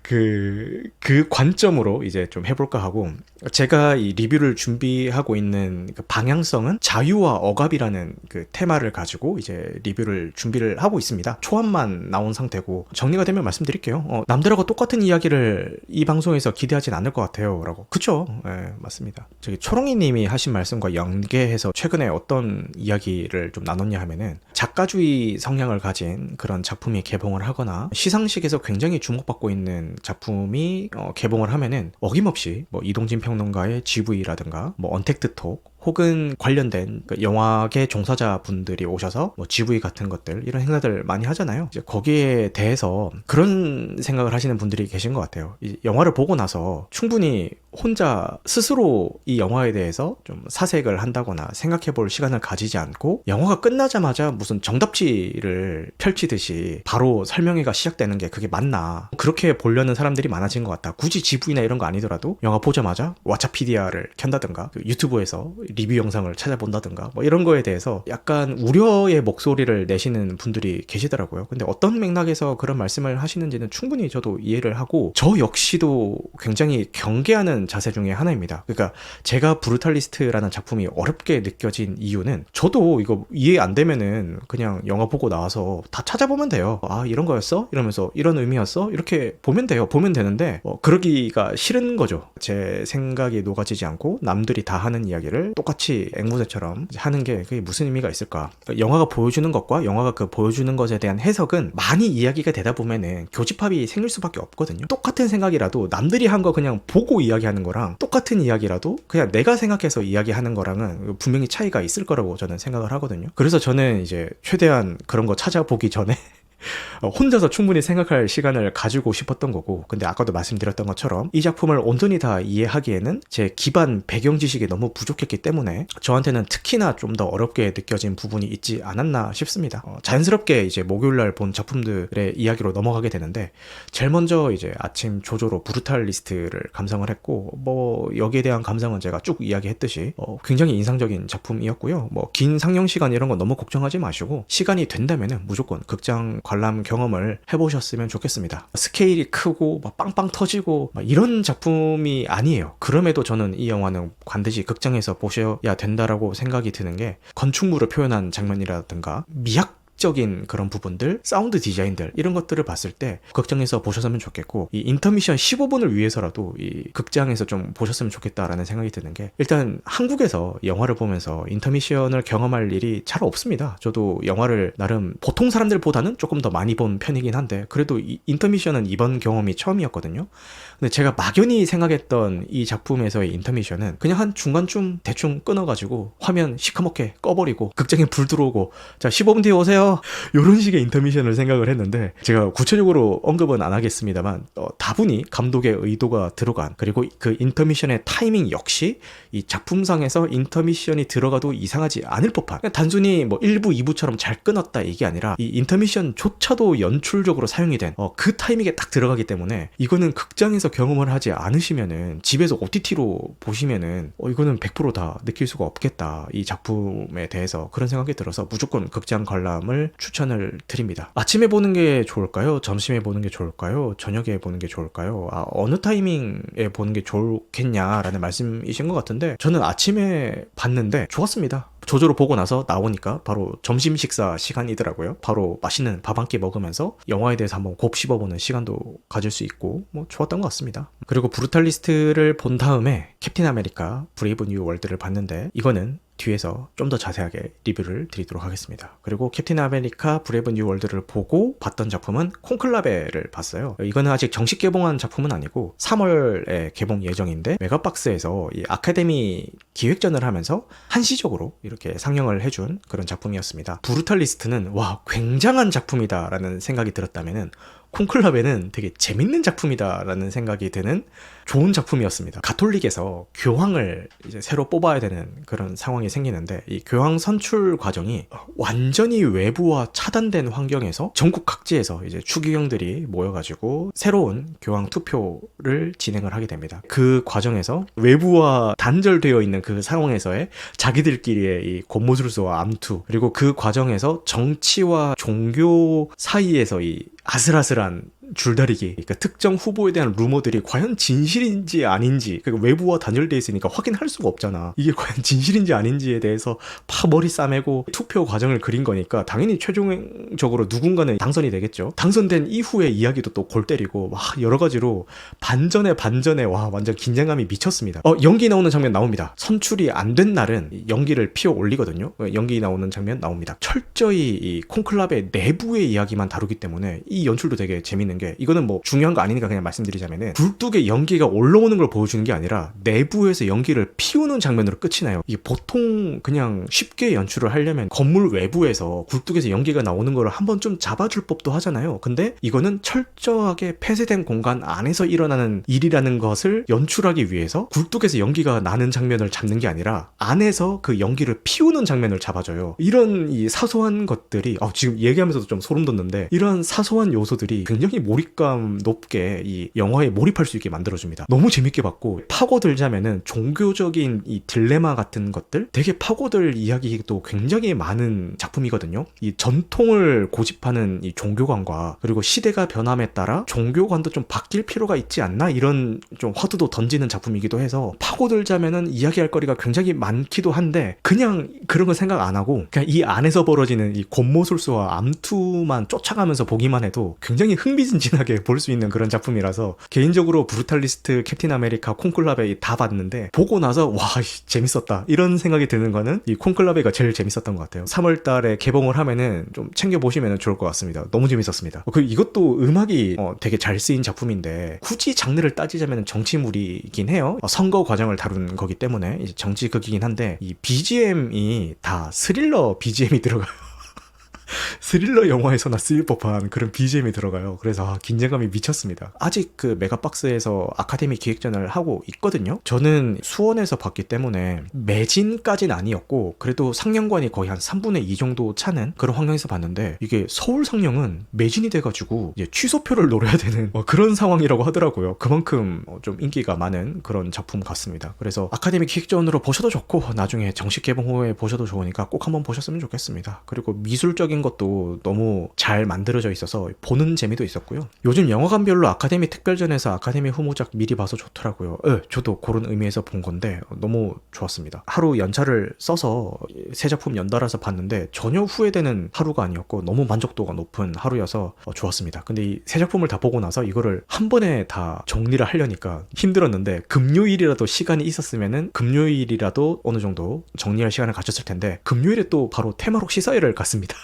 그 관점으로 이제 좀 해볼까 하고, 제가 이 리뷰를 준비하고 있는 그 방향성은 자유와 억압이라는 그 테마를 가지고 이제 리뷰를 준비를 하고 있습니다. 초안만 나온 상태고, 정리가 되면 말씀드릴게요. 남들하고 똑같은 이야기를 이 방송에서 기대하진 않을 것 같아요 라고. 그쵸? 네, 맞습니다. 저기 초롱이 님이 하신 말씀과 연계해서 최근에 어떤 이야기를 좀 나눴냐 하면은, 작가주의 성향을 가진 그런 작품이 개봉을 하거나 시상식에서 굉장히 주목받고 있는 작품이 개봉을 하면은 어김없이 뭐 이동진 평론가의 GV라든가 뭐 언택트톡 혹은 관련된 그 영화계 종사자분들이 오셔서 뭐 GV 같은 것들 이런 행사들 많이 하잖아요. 이제 거기에 대해서 그런 생각을 하시는 분들이 계신 것 같아요. 이 영화를 보고 나서 충분히 혼자 스스로 이 영화에 대해서 좀 사색을 한다거나 생각해 볼 시간을 가지지 않고, 영화가 끝나자마자 무슨 정답지를 펼치듯이 바로 설명회가 시작되는 게 그게 맞나, 그렇게 보려는 사람들이 많아진 것 같다. 굳이 GV나 이런 거 아니더라도 영화 보자마자 왓챠피디아를 켠다든가 그 유튜브에서 리뷰 영상을 찾아본다든가 뭐 이런 거에 대해서 약간 우려의 목소리를 내시는 분들이 계시더라고요. 근데 어떤 맥락에서 그런 말씀을 하시는지는 충분히 저도 이해를 하고, 저 역시도 굉장히 경계하는 자세 중에 하나입니다. 그러니까 제가 브루탈리스트라는 작품이 어렵게 느껴진 이유는, 저도 이거 이해 안 되면은 그냥 영화 보고 나와서 다 찾아보면 돼요. 아, 이런 거였어? 이러면서 이런 의미였어? 이렇게 보면 돼요. 보면 되는데 그러기가 싫은 거죠. 제 생각이 녹아지지 않고 남들이 다 하는 이야기를 똑같이 앵무새처럼 하는 게 그게 무슨 의미가 있을까? 영화가 보여주는 것과 영화가 그 보여주는 것에 대한 해석은 많이 이야기가 되다 보면은 교집합이 생길 수밖에 없거든요. 똑같은 생각이라도 남들이 한 거 그냥 보고 이야기하는 거랑 똑같은 이야기라도 그냥 내가 생각해서 이야기하는 거랑은 분명히 차이가 있을 거라고 저는 생각을 하거든요. 그래서 저는 이제 최대한 그런 거 찾아보기 전에 혼자서 충분히 생각할 시간을 가지고 싶었던 거고, 근데 아까도 말씀드렸던 것처럼 이 작품을 온전히 다 이해하기에는 제 기반 배경 지식이 너무 부족했기 때문에 저한테는 특히나 좀 더 어렵게 느껴진 부분이 있지 않았나 싶습니다. 자연스럽게 이제 목요일날 본 작품들의 이야기로 넘어가게 되는데, 제일 먼저 이제 아침 조조로 브루탈리스트를 감상을 했고, 뭐 여기에 대한 감상은 제가 쭉 이야기했듯이 굉장히 인상적인 작품이었고요. 뭐 긴 상영 시간 이런 거 너무 걱정하지 마시고 시간이 된다면은 무조건 극장 관람 경험을 해보셨으면 좋겠습니다. 스케일이 크고 막 빵빵 터지고 막 이런 작품이 아니에요. 그럼에도 저는 이 영화는 반드시 극장에서 보셔야 된다라고 생각이 드는 게, 건축물을 표현한 장면이라든가 미학적인 그런 부분들, 사운드 디자인들 이런 것들을 봤을 때 극장에서 보셨으면 좋겠고, 이 인터미션 15분을 위해서라도 이 극장에서 좀 보셨으면 좋겠다라는 생각이 드는 게, 일단 한국에서 영화를 보면서 인터미션을 경험할 일이 잘 없습니다. 저도 영화를 나름 보통 사람들보다는 조금 더 많이 본 편이긴 한데, 그래도 이 인터미션은 이번 경험이 처음이었거든요. 근데 제가 막연히 생각했던 이 작품에서의 인터미션은 그냥 한 중간쯤 대충 끊어가지고 화면 시커멓게 꺼버리고 극장에 불 들어오고 자 15분 뒤에 오세요 이런 식의 인터미션을 생각을 했는데, 제가 구체적으로 언급은 안 하겠습니다만 다분히 감독의 의도가 들어간, 그리고 그 인터미션의 타이밍 역시 이 작품상에서 인터미션이 들어가도 이상하지 않을 법한, 그냥 단순히 뭐 1부 2부처럼 잘 끊었다 이게 아니라 이 인터미션조차도 연출적으로 사용이 된 그 타이밍에 딱 들어가기 때문에, 이거는 극장에서 경험을 하지 않으시면은 집에서 OTT로 보시면은 이거는 100% 다 느낄 수가 없겠다 이 작품에 대해서, 그런 생각이 들어서 무조건 극장 관람을 작품을 추천을 드립니다. 아침에 보는 게 좋을까요? 점심에 보는 게 좋을까요? 저녁에 보는 게 좋을까요? 어느 타이밍에 보는 게 좋겠냐라는 말씀이신 것 같은데, 저는 아침에 봤는데 좋았습니다. 조조로 보고 나서 나오니까 바로 점심 식사 시간이더라고요. 바로 맛있는 밥 한 끼 먹으면서 영화에 대해서 한번 곱씹어보는 시간도 가질 수 있고 뭐 좋았던 것 같습니다. 그리고 브루탈리스트를 본 다음에 캡틴 아메리카 브레이브 뉴 월드를 봤는데, 이거는 뒤에서 좀 더 자세하게 리뷰를 드리도록 하겠습니다. 그리고 캡틴 아메리카 브레이브 뉴 월드를 보고 봤던 작품은 콘클라베를 봤어요. 이거는 아직 정식 개봉한 작품은 아니고 3월에 개봉 예정인데, 메가박스에서 이 아카데미 기획전을 하면서 한시적으로 이렇게 상영을 해준 그런 작품이었습니다. 브루탈리스트는 와, 굉장한 작품이다 라는 생각이 들었다면은, 콘클라베는 되게 재밌는 작품이다 라는 생각이 드는 좋은 작품이었습니다. 가톨릭에서 교황을 이제 새로 뽑아야 되는 그런 상황이 생기는데, 이 교황 선출 과정이 완전히 외부와 차단된 환경에서 전국 각지에서 이제 추기경들이 모여가지고 새로운 교황 투표를 진행을 하게 됩니다. 그 과정에서 외부와 단절되어 있는 그 상황에서의 자기들끼리의 이 곤모술수와 암투, 그리고 그 과정에서 정치와 종교 사이에서 이 아슬아슬한 줄다리기, 그러니까 특정 후보에 대한 루머들이 과연 진실인지 아닌지, 그러니까 외부와 단절되어 있으니까 확인할 수가 없잖아. 이게 과연 진실인지 아닌지에 대해서 파머리 싸매고 투표 과정을 그린 거니까 당연히 최종적으로 누군가는 당선이 되겠죠. 당선된 이후의 이야기도 또 골 때리고 막 여러 가지로 반전에 와, 완전 긴장감이 미쳤습니다. 연기 나오는 장면 나옵니다. 선출이 안 된 날은 연기를 피워 올리거든요. 연기 나오는 장면 나옵니다. 철저히 이 콘클라베 내부의 이야기만 다루기 때문에 이 연출도 되게 재밌는 게, 이거는 뭐 중요한 거 아니니까 그냥 말씀드리자면은, 굴뚝에 연기가 올라오는 걸 보여주는 게 아니라 내부에서 연기를 피우는 장면으로 끝이 나요. 이게 보통 그냥 쉽게 연출을 하려면 건물 외부에서 굴뚝에서 연기가 나오는 걸 한번 좀 잡아줄 법도 하잖아요. 근데 이거는 철저하게 폐쇄된 공간 안에서 일어나는 일이라는 것을 연출하기 위해서 굴뚝에서 연기가 나는 장면을 잡는 게 아니라 안에서 그 연기를 피우는 장면을 잡아줘요. 이런 이 사소한 것들이 지금 얘기하면서도 좀 소름 돋는데, 이런 사소한 요소들이 굉장히 몰입감 높게 이 영화에 몰입할 수 있게 만들어줍니다. 너무 재밌게 봤고, 파고들자면은 종교적인 이 딜레마 같은 것들, 되게 파고들 이야기도 굉장히 많은 작품이거든요. 이 전통을 고집하는 이 종교관과, 그리고 시대가 변함에 따라 종교관도 좀 바뀔 필요가 있지 않나, 이런 좀 화두도 던지는 작품이기도 해서 파고들자면은 이야기할 거리가 굉장히 많기도 한데, 그냥 그런 거 생각 안 하고 그냥 이 안에서 벌어지는 이 곤모술수와 암투만 쫓아가면서 보기만 해도 굉장히 흥미진진하게 볼 수 있는 그런 작품이라서, 개인적으로 브루탈리스트, 캡틴 아메리카, 콘클라베 다 봤는데 보고 나서 와, 재밌었다 이런 생각이 드는 거는 이 콘클라베가 제일 재밌었던 것 같아요. 3월 달에 개봉을 하면은 좀 챙겨보시면 좋을 것 같습니다. 너무 재밌었습니다. 그리고 이것도 음악이 되게 잘 쓰인 작품인데, 굳이 장르를 따지자면 정치물이긴 해요. 선거 과정을 다룬 거기 때문에 이제 정치극이긴 한데, 이 BGM이 다 스릴러 BGM이 들어가요. 스릴러 영화에서나 쓰일 법한 그런 BGM이 들어가요. 그래서 긴장감이 미쳤습니다. 아직 그 메가박스에서 아카데미 기획전을 하고 있거든요. 저는 수원에서 봤기 때문에 매진까지는 아니었고, 그래도 상영관이 거의 한 3분의 2 정도 차는 그런 환경에서 봤는데, 이게 서울 상영은 매진이 돼가지고 이제 취소표를 노려야 되는 그런 상황이라고 하더라고요. 그만큼 좀 인기가 많은 그런 작품 같습니다. 그래서 아카데미 기획전으로 보셔도 좋고, 나중에 정식 개봉 후에 보셔도 좋으니까 꼭 한번 보셨으면 좋겠습니다. 그리고 미술적인 것도 너무 잘 만들어져 있어서 보는 재미도 있었고요. 요즘 영화관별로 아카데미 특별전에서 아카데미 후보작 미리 봐서 좋더라고요. 저도 그런 의미에서 본 건데 너무 좋았습니다. 하루 연차를 써서 세 작품 연달아서 봤는데 전혀 후회되는 하루가 아니었고, 너무 만족도가 높은 하루여서 좋았습니다. 근데 이 세 작품을 다 보고 나서 이거를 한 번에 다 정리를 하려니까 힘들었는데, 금요일이라도 시간이 있었으면은 금요일이라도 어느 정도 정리할 시간을 가졌을 텐데, 금요일에 또 바로 테마록 시사회를 갔습니다.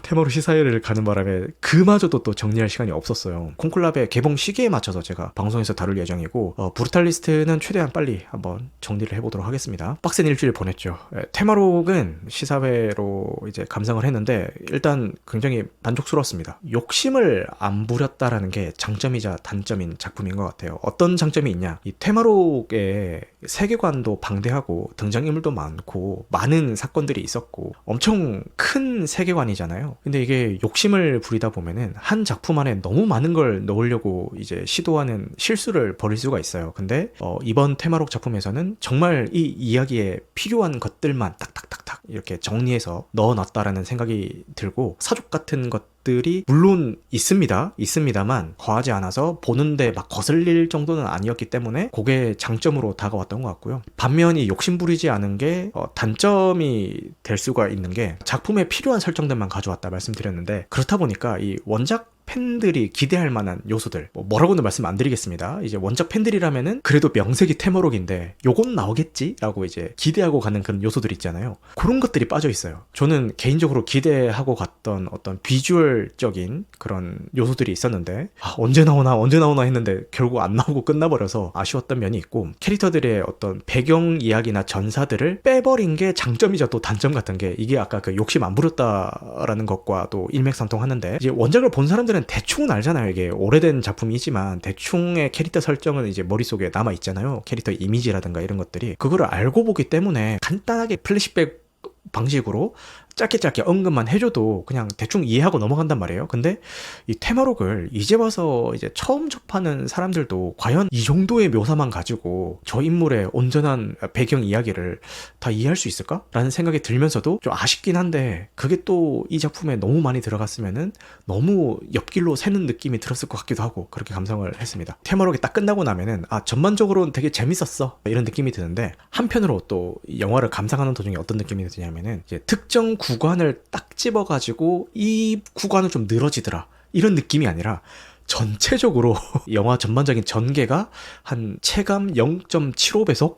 테마로 시사회를 가는 바람에 그마저도 또 정리할 시간이 없었어요. 콘클라베 개봉 시기에 맞춰서 제가 방송에서 다룰 예정이고, 브루탈리스트는 최대한 빨리 한번 정리를 해보도록 하겠습니다. 빡센 일주일 보냈죠. 테마록은 시사회로 이제 감상을 했는데 일단 굉장히 만족스러웠습니다. 욕심을 안 부렸다라는 게 장점이자 단점인 작품인 것 같아요. 어떤 장점이 있냐, 이 테마록의 세계관도 방대하고 등장인물도 많고 많은 사건들이 있었고 엄청 큰 세계관이 인정이잖아요. 근데 이게 욕심을 부리다 보면은 한 작품 안에 너무 많은 걸 넣으려고 이제 시도하는 실수를 벌일 수가 있어요. 근데 이번 테마록 작품에서는 정말 이 이야기에 필요한 것들만 딱딱딱딱 이렇게 정리해서 넣어놨다라는 생각이 들고, 사족 같은 것들이 물론 있습니다만 과하지 않아서 보는데 막 거슬릴 정도는 아니었기 때문에 그게 장점으로 다가왔던 것 같고요. 반면 이 욕심부리지 않은 게 단점이 될 수가 있는 게, 작품에 필요한 설정들만 가져왔다 말씀드렸는데, 그렇다 보니까 이 원작 팬들이 기대할 만한 요소들, 뭐라고는 말씀 안 드리겠습니다. 이제 원작 팬들이라면은 그래도 명색이 테마록인데 요건 나오겠지? 라고 이제 기대하고 가는 그런 요소들 있잖아요. 그런 것들이 빠져 있어요. 저는 개인적으로 기대하고 갔던 어떤 비주얼적인 그런 요소들이 있었는데, 언제 나오나 했는데 결국 안 나오고 끝나버려서 아쉬웠던 면이 있고, 캐릭터들의 어떤 배경 이야기나 전사들을 빼버린 게 장점이자 또 단점 같은 게, 이게 아까 그 욕심 안 부렸다라는 것과 또 일맥상통하는데, 이제 원작을 본 사람들은 대충은 알잖아요. 이게 오래된 작품이지만 대충의 캐릭터 설정은 이제 머릿속에 남아있잖아요. 캐릭터 이미지라든가 이런 것들이. 그거를 알고 보기 때문에 간단하게 플래시백 방식으로 짧게 언급만 해줘도 그냥 대충 이해하고 넘어간단 말이에요. 근데 이 테마록을 이제 와서 이제 처음 접하는 사람들도 과연 이 정도의 묘사만 가지고 저 인물의 온전한 배경 이야기를 다 이해할 수 있을까? 라는 생각이 들면서도 좀 아쉽긴 한데, 그게 또 이 작품에 너무 많이 들어갔으면은 너무 옆길로 새는 느낌이 들었을 것 같기도 하고, 그렇게 감상을 했습니다. 테마록이 딱 끝나고 나면은 전반적으로는 되게 재밌었어 이런 느낌이 드는데, 한편으로 또 영화를 감상하는 도중에 어떤 느낌이 드냐면은, 이제 특정 구간을 딱 집어가지고 이 구간은 좀 늘어지더라 이런 느낌이 아니라, 전체적으로 영화 전반적인 전개가 한 체감 0.75배속?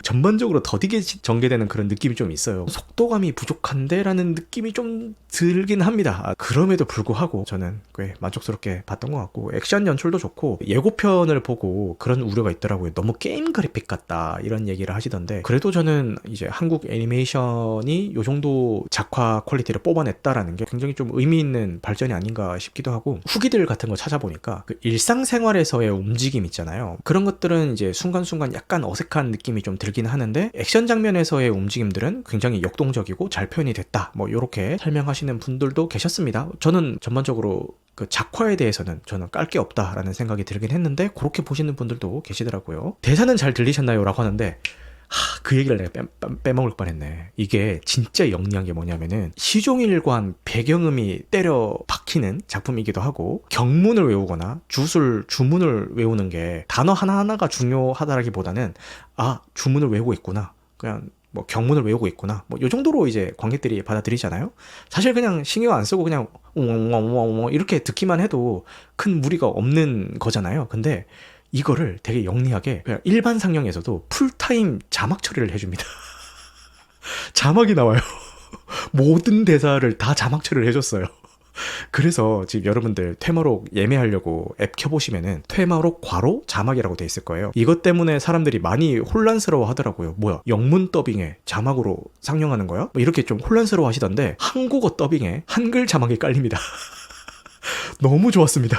전반적으로 더디게 전개되는 그런 느낌이 좀 있어요. 속도감이 부족한데? 라는 느낌이 좀 들긴 합니다. 그럼에도 불구하고 저는 꽤 만족스럽게 봤던 것 같고, 액션 연출도 좋고, 예고편을 보고 그런 우려가 있더라고요. 너무 게임 그래픽 같다 이런 얘기를 하시던데, 그래도 저는 이제 한국 애니메이션이 요 정도 작화 퀄리티를 뽑아냈다라는 게 굉장히 좀 의미 있는 발전이 아닌가 싶기도 하고, 후기들 같은 거 찾아보니까 그 일상생활에서의 움직임 있잖아요. 그런 것들은 이제 순간순간 약간 어색한 느낌이 좀 들긴 하는데, 액션 장면에서의 움직임들은 굉장히 역동적이고 잘 표현이 됐다, 뭐 요렇게 설명하시는 분들도 계셨습니다. 저는 전반적으로 그 작화에 대해서는 저는 깔 게 없다라는 생각이 들긴 했는데, 그렇게 보시는 분들도 계시더라고요. 대사는 잘 들리셨나요? 라고 하는데, 그 얘기를 내가 빼먹을 뻔했네. 이게 진짜 영리한 게 뭐냐면은, 시종일관 배경음이 때려 박히는 작품이기도 하고, 경문을 외우거나 주문을 외우는 게 단어 하나하나가 중요하다라기보다는 주문을 외우고 있구나, 그냥 뭐 경문을 외우고 있구나, 뭐 요 정도로 이제 관객들이 받아들이잖아요. 사실 그냥 신경 안 쓰고 그냥 웅웅웅웅 이렇게 듣기만 해도 큰 무리가 없는 거잖아요. 근데 이거를 되게 영리하게 그냥 일반 상영에서도 풀타임 자막 처리를 해줍니다. 자막이 나와요. 모든 대사를 다 자막 처리를 해줬어요. 그래서 지금 여러분들 테마록 예매하려고 앱 켜보시면은 테마록 괄호 자막이라고 돼 있을 거예요. 이것 때문에 사람들이 많이 혼란스러워 하더라고요. 뭐야, 영문 더빙에 자막으로 상영하는 거야? 뭐 이렇게 좀 혼란스러워 하시던데, 한국어 더빙에 한글 자막이 깔립니다. 너무 좋았습니다.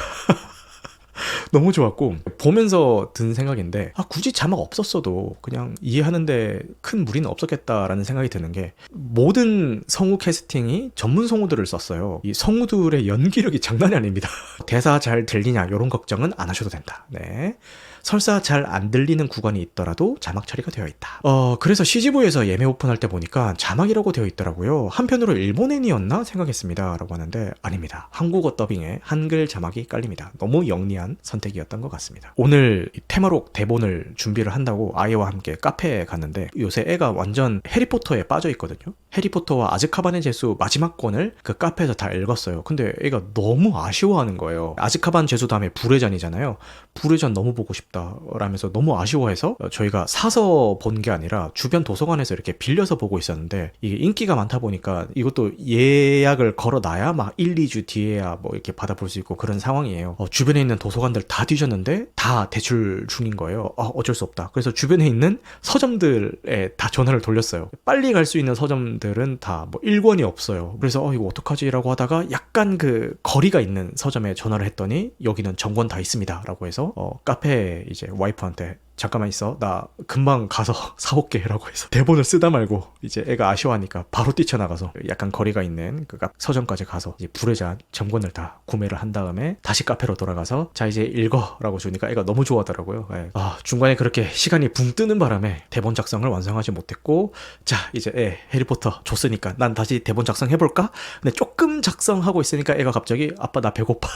너무 좋았고, 보면서 든 생각인데, 굳이 자막 없었어도 그냥 이해하는데 큰 무리는 없었겠다라는 생각이 드는 게, 모든 성우 캐스팅이 전문 성우들을 썼어요. 이 성우들의 연기력이 장난이 아닙니다. 대사 잘 들리냐 이런 걱정은 안 하셔도 된다. 네. 설사 잘 안 들리는 구간이 있더라도 자막 처리가 되어 있다. 그래서 CGV에서 예매 오픈할 때 보니까 자막이라고 되어 있더라고요. 한편으로 일본 애니였나 생각했습니다 라고 하는데, 아닙니다. 한국어 더빙에 한글 자막이 깔립니다. 너무 영리한 선택이었던 것 같습니다. 오늘 테마록 대본을 준비를 한다고 아이와 함께 카페에 갔는데, 요새 애가 완전 해리포터에 빠져 있거든요. 해리포터와 아즈카반의 제수 마지막 권을 그 카페에서 다 읽었어요. 근데 애가 너무 아쉬워하는 거예요. 아즈카반 제수 다음에 불의 전이잖아요. 불의 전 너무 보고 싶다 라면서 너무 아쉬워해서, 저희가 사서 본 게 아니라 주변 도서관에서 이렇게 빌려서 보고 있었는데, 이게 인기가 많다 보니까 이것도 예약을 걸어놔야 막 1, 2주 뒤에야 뭐 이렇게 받아볼 수 있고 그런 상황이에요. 주변에 있는 도서관들 다 뒤졌는데 다 대출 중인 거예요. 어쩔 수 없다. 그래서 주변에 있는 서점들에 다 전화를 돌렸어요. 빨리 갈 수 있는 서점들은 다 뭐 1권이 없어요. 그래서 이거 어떡하지? 라고 하다가 약간 그 거리가 있는 서점에 전화를 했더니, 여기는 정권 다 있습니다 라고 해서 카페에 이제 와이프한테 잠깐만 있어, 나 금방 가서 사올게 라고 해서 대본을 쓰다 말고 이제 애가 아쉬워하니까 바로 뛰쳐나가서 약간 거리가 있는 그 서점까지 가서 이제 불회자 전권을 다 구매를 한 다음에 다시 카페로 돌아가서 자 이제 읽어 라고 주니까 애가 너무 좋아하더라고요. 예. 중간에 그렇게 시간이 붕 뜨는 바람에 대본 작성을 완성하지 못했고, 자 이제 해리포터 줬으니까 난 다시 대본 작성해볼까? 근데 조금 작성하고 있으니까 애가 갑자기 아빠 나 배고파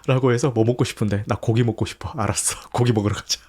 라고 해서 뭐 먹고 싶은데 나 고기 먹고 싶어. 알았어, 고기 먹으러 가자.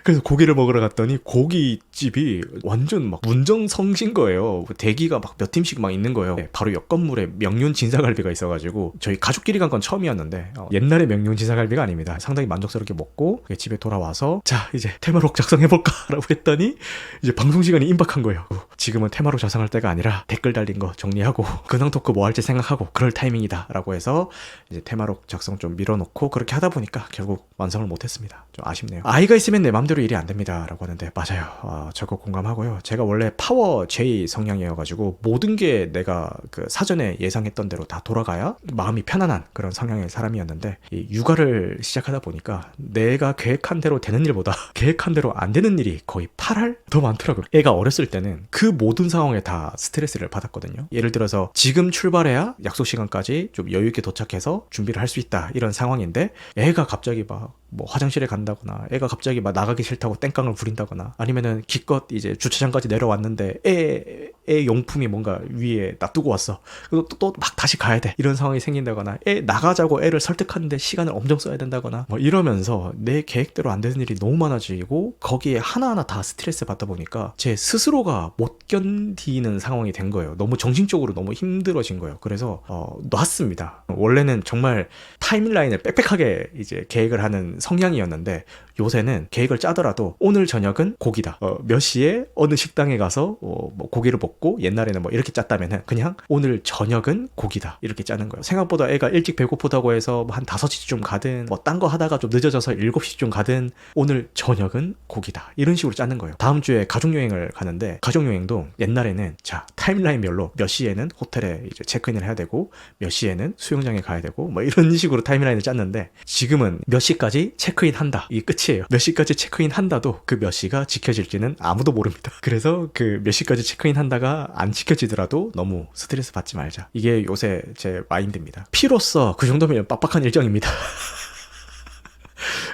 그래서 고기를 먹으러 갔더니 고깃집이 완전 막 문정성신 거예요. 대기가 막 몇 팀씩 막 있는 거예요. 바로 옆 건물에 명륜 진사갈비가 있어가지고 저희 가족끼리 간 건 처음이었는데 옛날에 명륜 진사갈비가 아닙니다. 상당히 만족스럽게 먹고 집에 돌아와서 자 이제 테마록 작성해볼까 라고 했더니 이제 방송 시간이 임박한 거예요. 지금은 테마록 작성할 때가 아니라 댓글 달린 거 정리하고 근황 토크 뭐 할지 생각하고 그럴 타이밍이다 라고 해서 이제 테마록 작성 좀 밀어놓고 그렇게 하다 보니까 결국 완성을 못했습니다. 좀 아쉽네요. 아이가 있으면 내 맘대로 일이 안 됩니다 라고 하는데 맞아요. 저거 공감하고요. 제가 원래 파워 J 성향이어가지고 모든 게 내가 그 사전에 예상했던 대로 다 돌아가야 마음이 편안한 그런 성향의 사람이었는데 이 육아를 시작하다 보니까 내가 계획한 대로 되는 일보다 계획한 대로 안 되는 일이 거의 8할 더 많더라고요. 애가 어렸을 때는 그 모든 상황에 다 스트레스를 받았거든요. 예를 들어서 지금 출발해야 약속 시간까지 좀 여유 있게 도착해서 준비를 할 수 있다 이런 상황인데 애가 갑자기 막 뭐 화장실에 간다거나 애가 갑자기 막 나가기 싫다고 땡깡을 부린다거나 아니면은 기껏 이제 주차장까지 내려왔는데 애 용품이 뭔가 위에 놔두고 왔어. 그리고 또 막 다시 가야 돼. 이런 상황이 생긴다거나 애 나가자고 애를 설득하는데 시간을 엄청 써야 된다거나 뭐 이러면서 내 계획대로 안 되는 일이 너무 많아지고 거기에 하나하나 다 스트레스 받다 보니까 제 스스로가 못 견디는 상황이 된 거예요. 너무 정신적으로 너무 힘들어진 거예요. 그래서 놨습니다. 원래는 정말 타임라인을 빽빽하게 이제 계획을 하는 성향이었는데 요새는 계획을 짜더라도 오늘 저녁은 고기다. 몇 시에 어느 식당에 가서 뭐 고기를 먹고 옛날에는 뭐 이렇게 짰다면은 그냥 오늘 저녁은 고기다 이렇게 짜는 거예요. 생각보다 애가 일찍 배고프다고 해서 뭐 한 5시쯤 가든 뭐 딴 거 하다가 좀 늦어져서 7시쯤 가든 오늘 저녁은 고기다 이런 식으로 짜는 거예요. 다음 주에 가족여행을 가는데 가족여행도 옛날에는 자 타임라인별로 몇 시에는 호텔에 이제 체크인을 해야 되고 몇 시에는 수영장에 가야 되고 뭐 이런 식으로 타임라인을 짰는데 지금은 몇 시까지 체크인 한다 이게 끝이에요. 몇 시까지 체크인 한다도 그 몇 시가 지켜질지는 아무도 모릅니다. 그래서 그 몇 시까지 체크인 한다가 안 지켜지더라도 너무 스트레스 받지 말자. 이게 요새 제 마인드입니다. 피로써 그 정도면 빡빡한 일정입니다.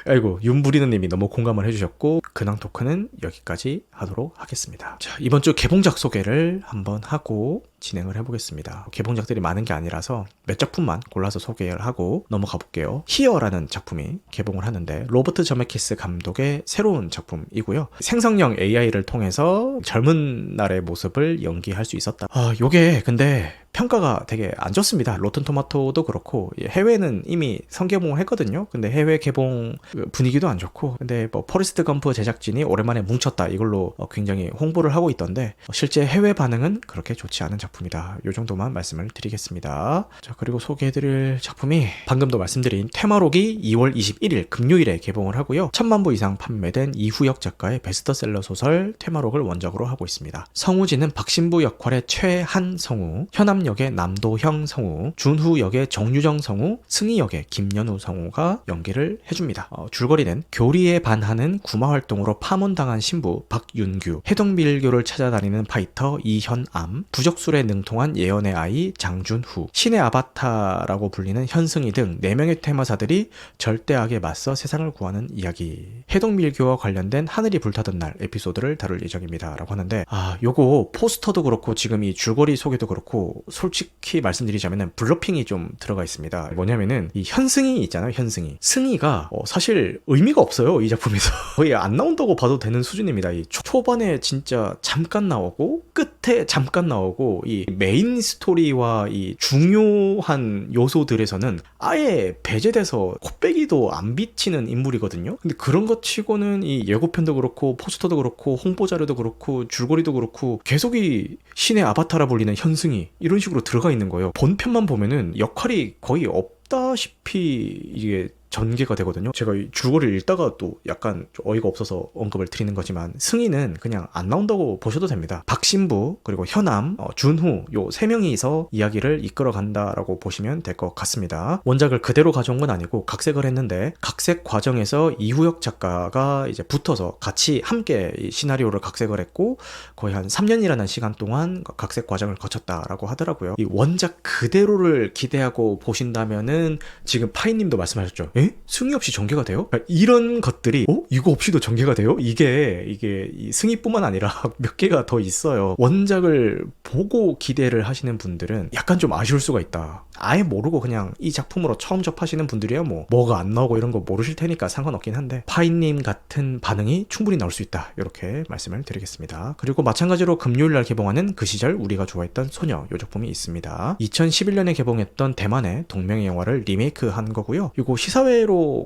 아이고 윤부리느님이 너무 공감을 해주셨고 근황 토크는 여기까지 하도록 하겠습니다. 자 이번 주 개봉작 소개를 한번 하고 진행을 해보겠습니다. 개봉작들이 많은 게 아니라서 몇 작품만 골라서 소개를 하고 넘어가 볼게요. 히어라는 작품이 개봉을 하는데 로버트 저메키스 감독의 새로운 작품이고요. 생성형 AI를 통해서 젊은 날의 모습을 연기할 수 있었다. 요게 근데 평가가 되게 안 좋습니다. 로튼 토마토도 그렇고 해외는 이미 선개봉을 했거든요. 근데 해외 개봉 분위기도 안 좋고 근데 뭐 포레스트 검프 제작진이 오랜만에 뭉쳤다 이걸로 굉장히 홍보를 하고 있던데 실제 해외 반응은 그렇게 좋지 않은 작품이다. 요 정도만 말씀을 드리겠습니다. 자 그리고 소개해드릴 작품이 방금도 말씀드린 테마록이 2월 21일 금요일에 개봉을 하고요. 1000만 부 이상 판매된 이후역 작가의 베스트셀러 소설 테마록을 원작으로 하고 있습니다. 성우진은 박신부 역할의 최한성우, 현암 역의 남도형 성우, 준후 역의 정유정 성우, 승희 역의 김연우 성우가 연기를 해줍니다. 줄거리는 교리에 반하는 구마 활동으로 파문당한 신부 박윤규, 해동밀교를 찾아다니는 파이터 이현암, 부적술에 능통한 예언의 아이 장준후, 신의 아바타라고 불리는 현승희 등 4명의 테마사들이 절대악에 맞서 세상을 구하는 이야기. 해동밀교와 관련된 하늘이 불타던 날 에피소드를 다룰 예정입니다 라고 하는데 요거 포스터도 그렇고 지금 이 줄거리 소개도 그렇고 솔직히 말씀드리자면은 블러핑이 좀 들어가 있습니다. 뭐냐면은 이 현승이 있잖아요. 현승이 승희가 사실 의미가 없어요. 이 작품에서 거의 안 나온다고 봐도 되는 수준입니다. 이 초반에 진짜 잠깐 나오고 끝에 잠깐 나오고 이 메인 스토리와 이 중요한 요소들에서는 아예 배제돼서 코빼기도 안 비치는 인물이거든요. 근데 그런 것 치고는 이 예고편도 그렇고 포스터도 그렇고 홍보자료도 그렇고 줄거리도 그렇고 계속 이 신의 아바타라 불리는 현승이 이런 식으로 들어가 있는 거예요. 본편만 보면은 역할이 거의 없다시피 이게 전개가 되거든요. 제가 이 줄거리를 읽다가 또 약간 좀 어이가 없어서 언급을 드리는 거지만 승희는 그냥 안 나온다고 보셔도 됩니다. 박신부 그리고 현암, 준후 요 세 명이서 이야기를 이끌어 간다라고 보시면 될 것 같습니다. 원작을 그대로 가져온 건 아니고 각색을 했는데 각색 과정에서 이후역 작가가 이제 붙어서 같이 함께 이 시나리오를 각색을 했고 거의 한 3년이라는 시간 동안 각색 과정을 거쳤다라고 하더라고요. 이 원작 그대로를 기대하고 보신다면은 지금 파이님도 말씀하셨죠. 에? 승희 없이 전개가 돼요? 이런 것들이 이거 없이도 전개가 돼요? 이게 이 승희뿐만 아니라 몇 개가 더 있어요. 원작을 보고 기대를 하시는 분들은 약간 좀 아쉬울 수가 있다. 아예 모르고 그냥 이 작품으로 처음 접하시는 분들이야 뭐가 안 나오고 이런 거 모르실 테니까 상관없긴 한데 파이님 같은 반응이 충분히 나올 수 있다. 이렇게 말씀을 드리겠습니다. 그리고 마찬가지로 금요일날 개봉하는 그 시절 우리가 좋아했던 소녀 요 작품이 있습니다. 2011년에 개봉했던 대만의 동명의 영화를 리메이크한 거고요. 이거 시사회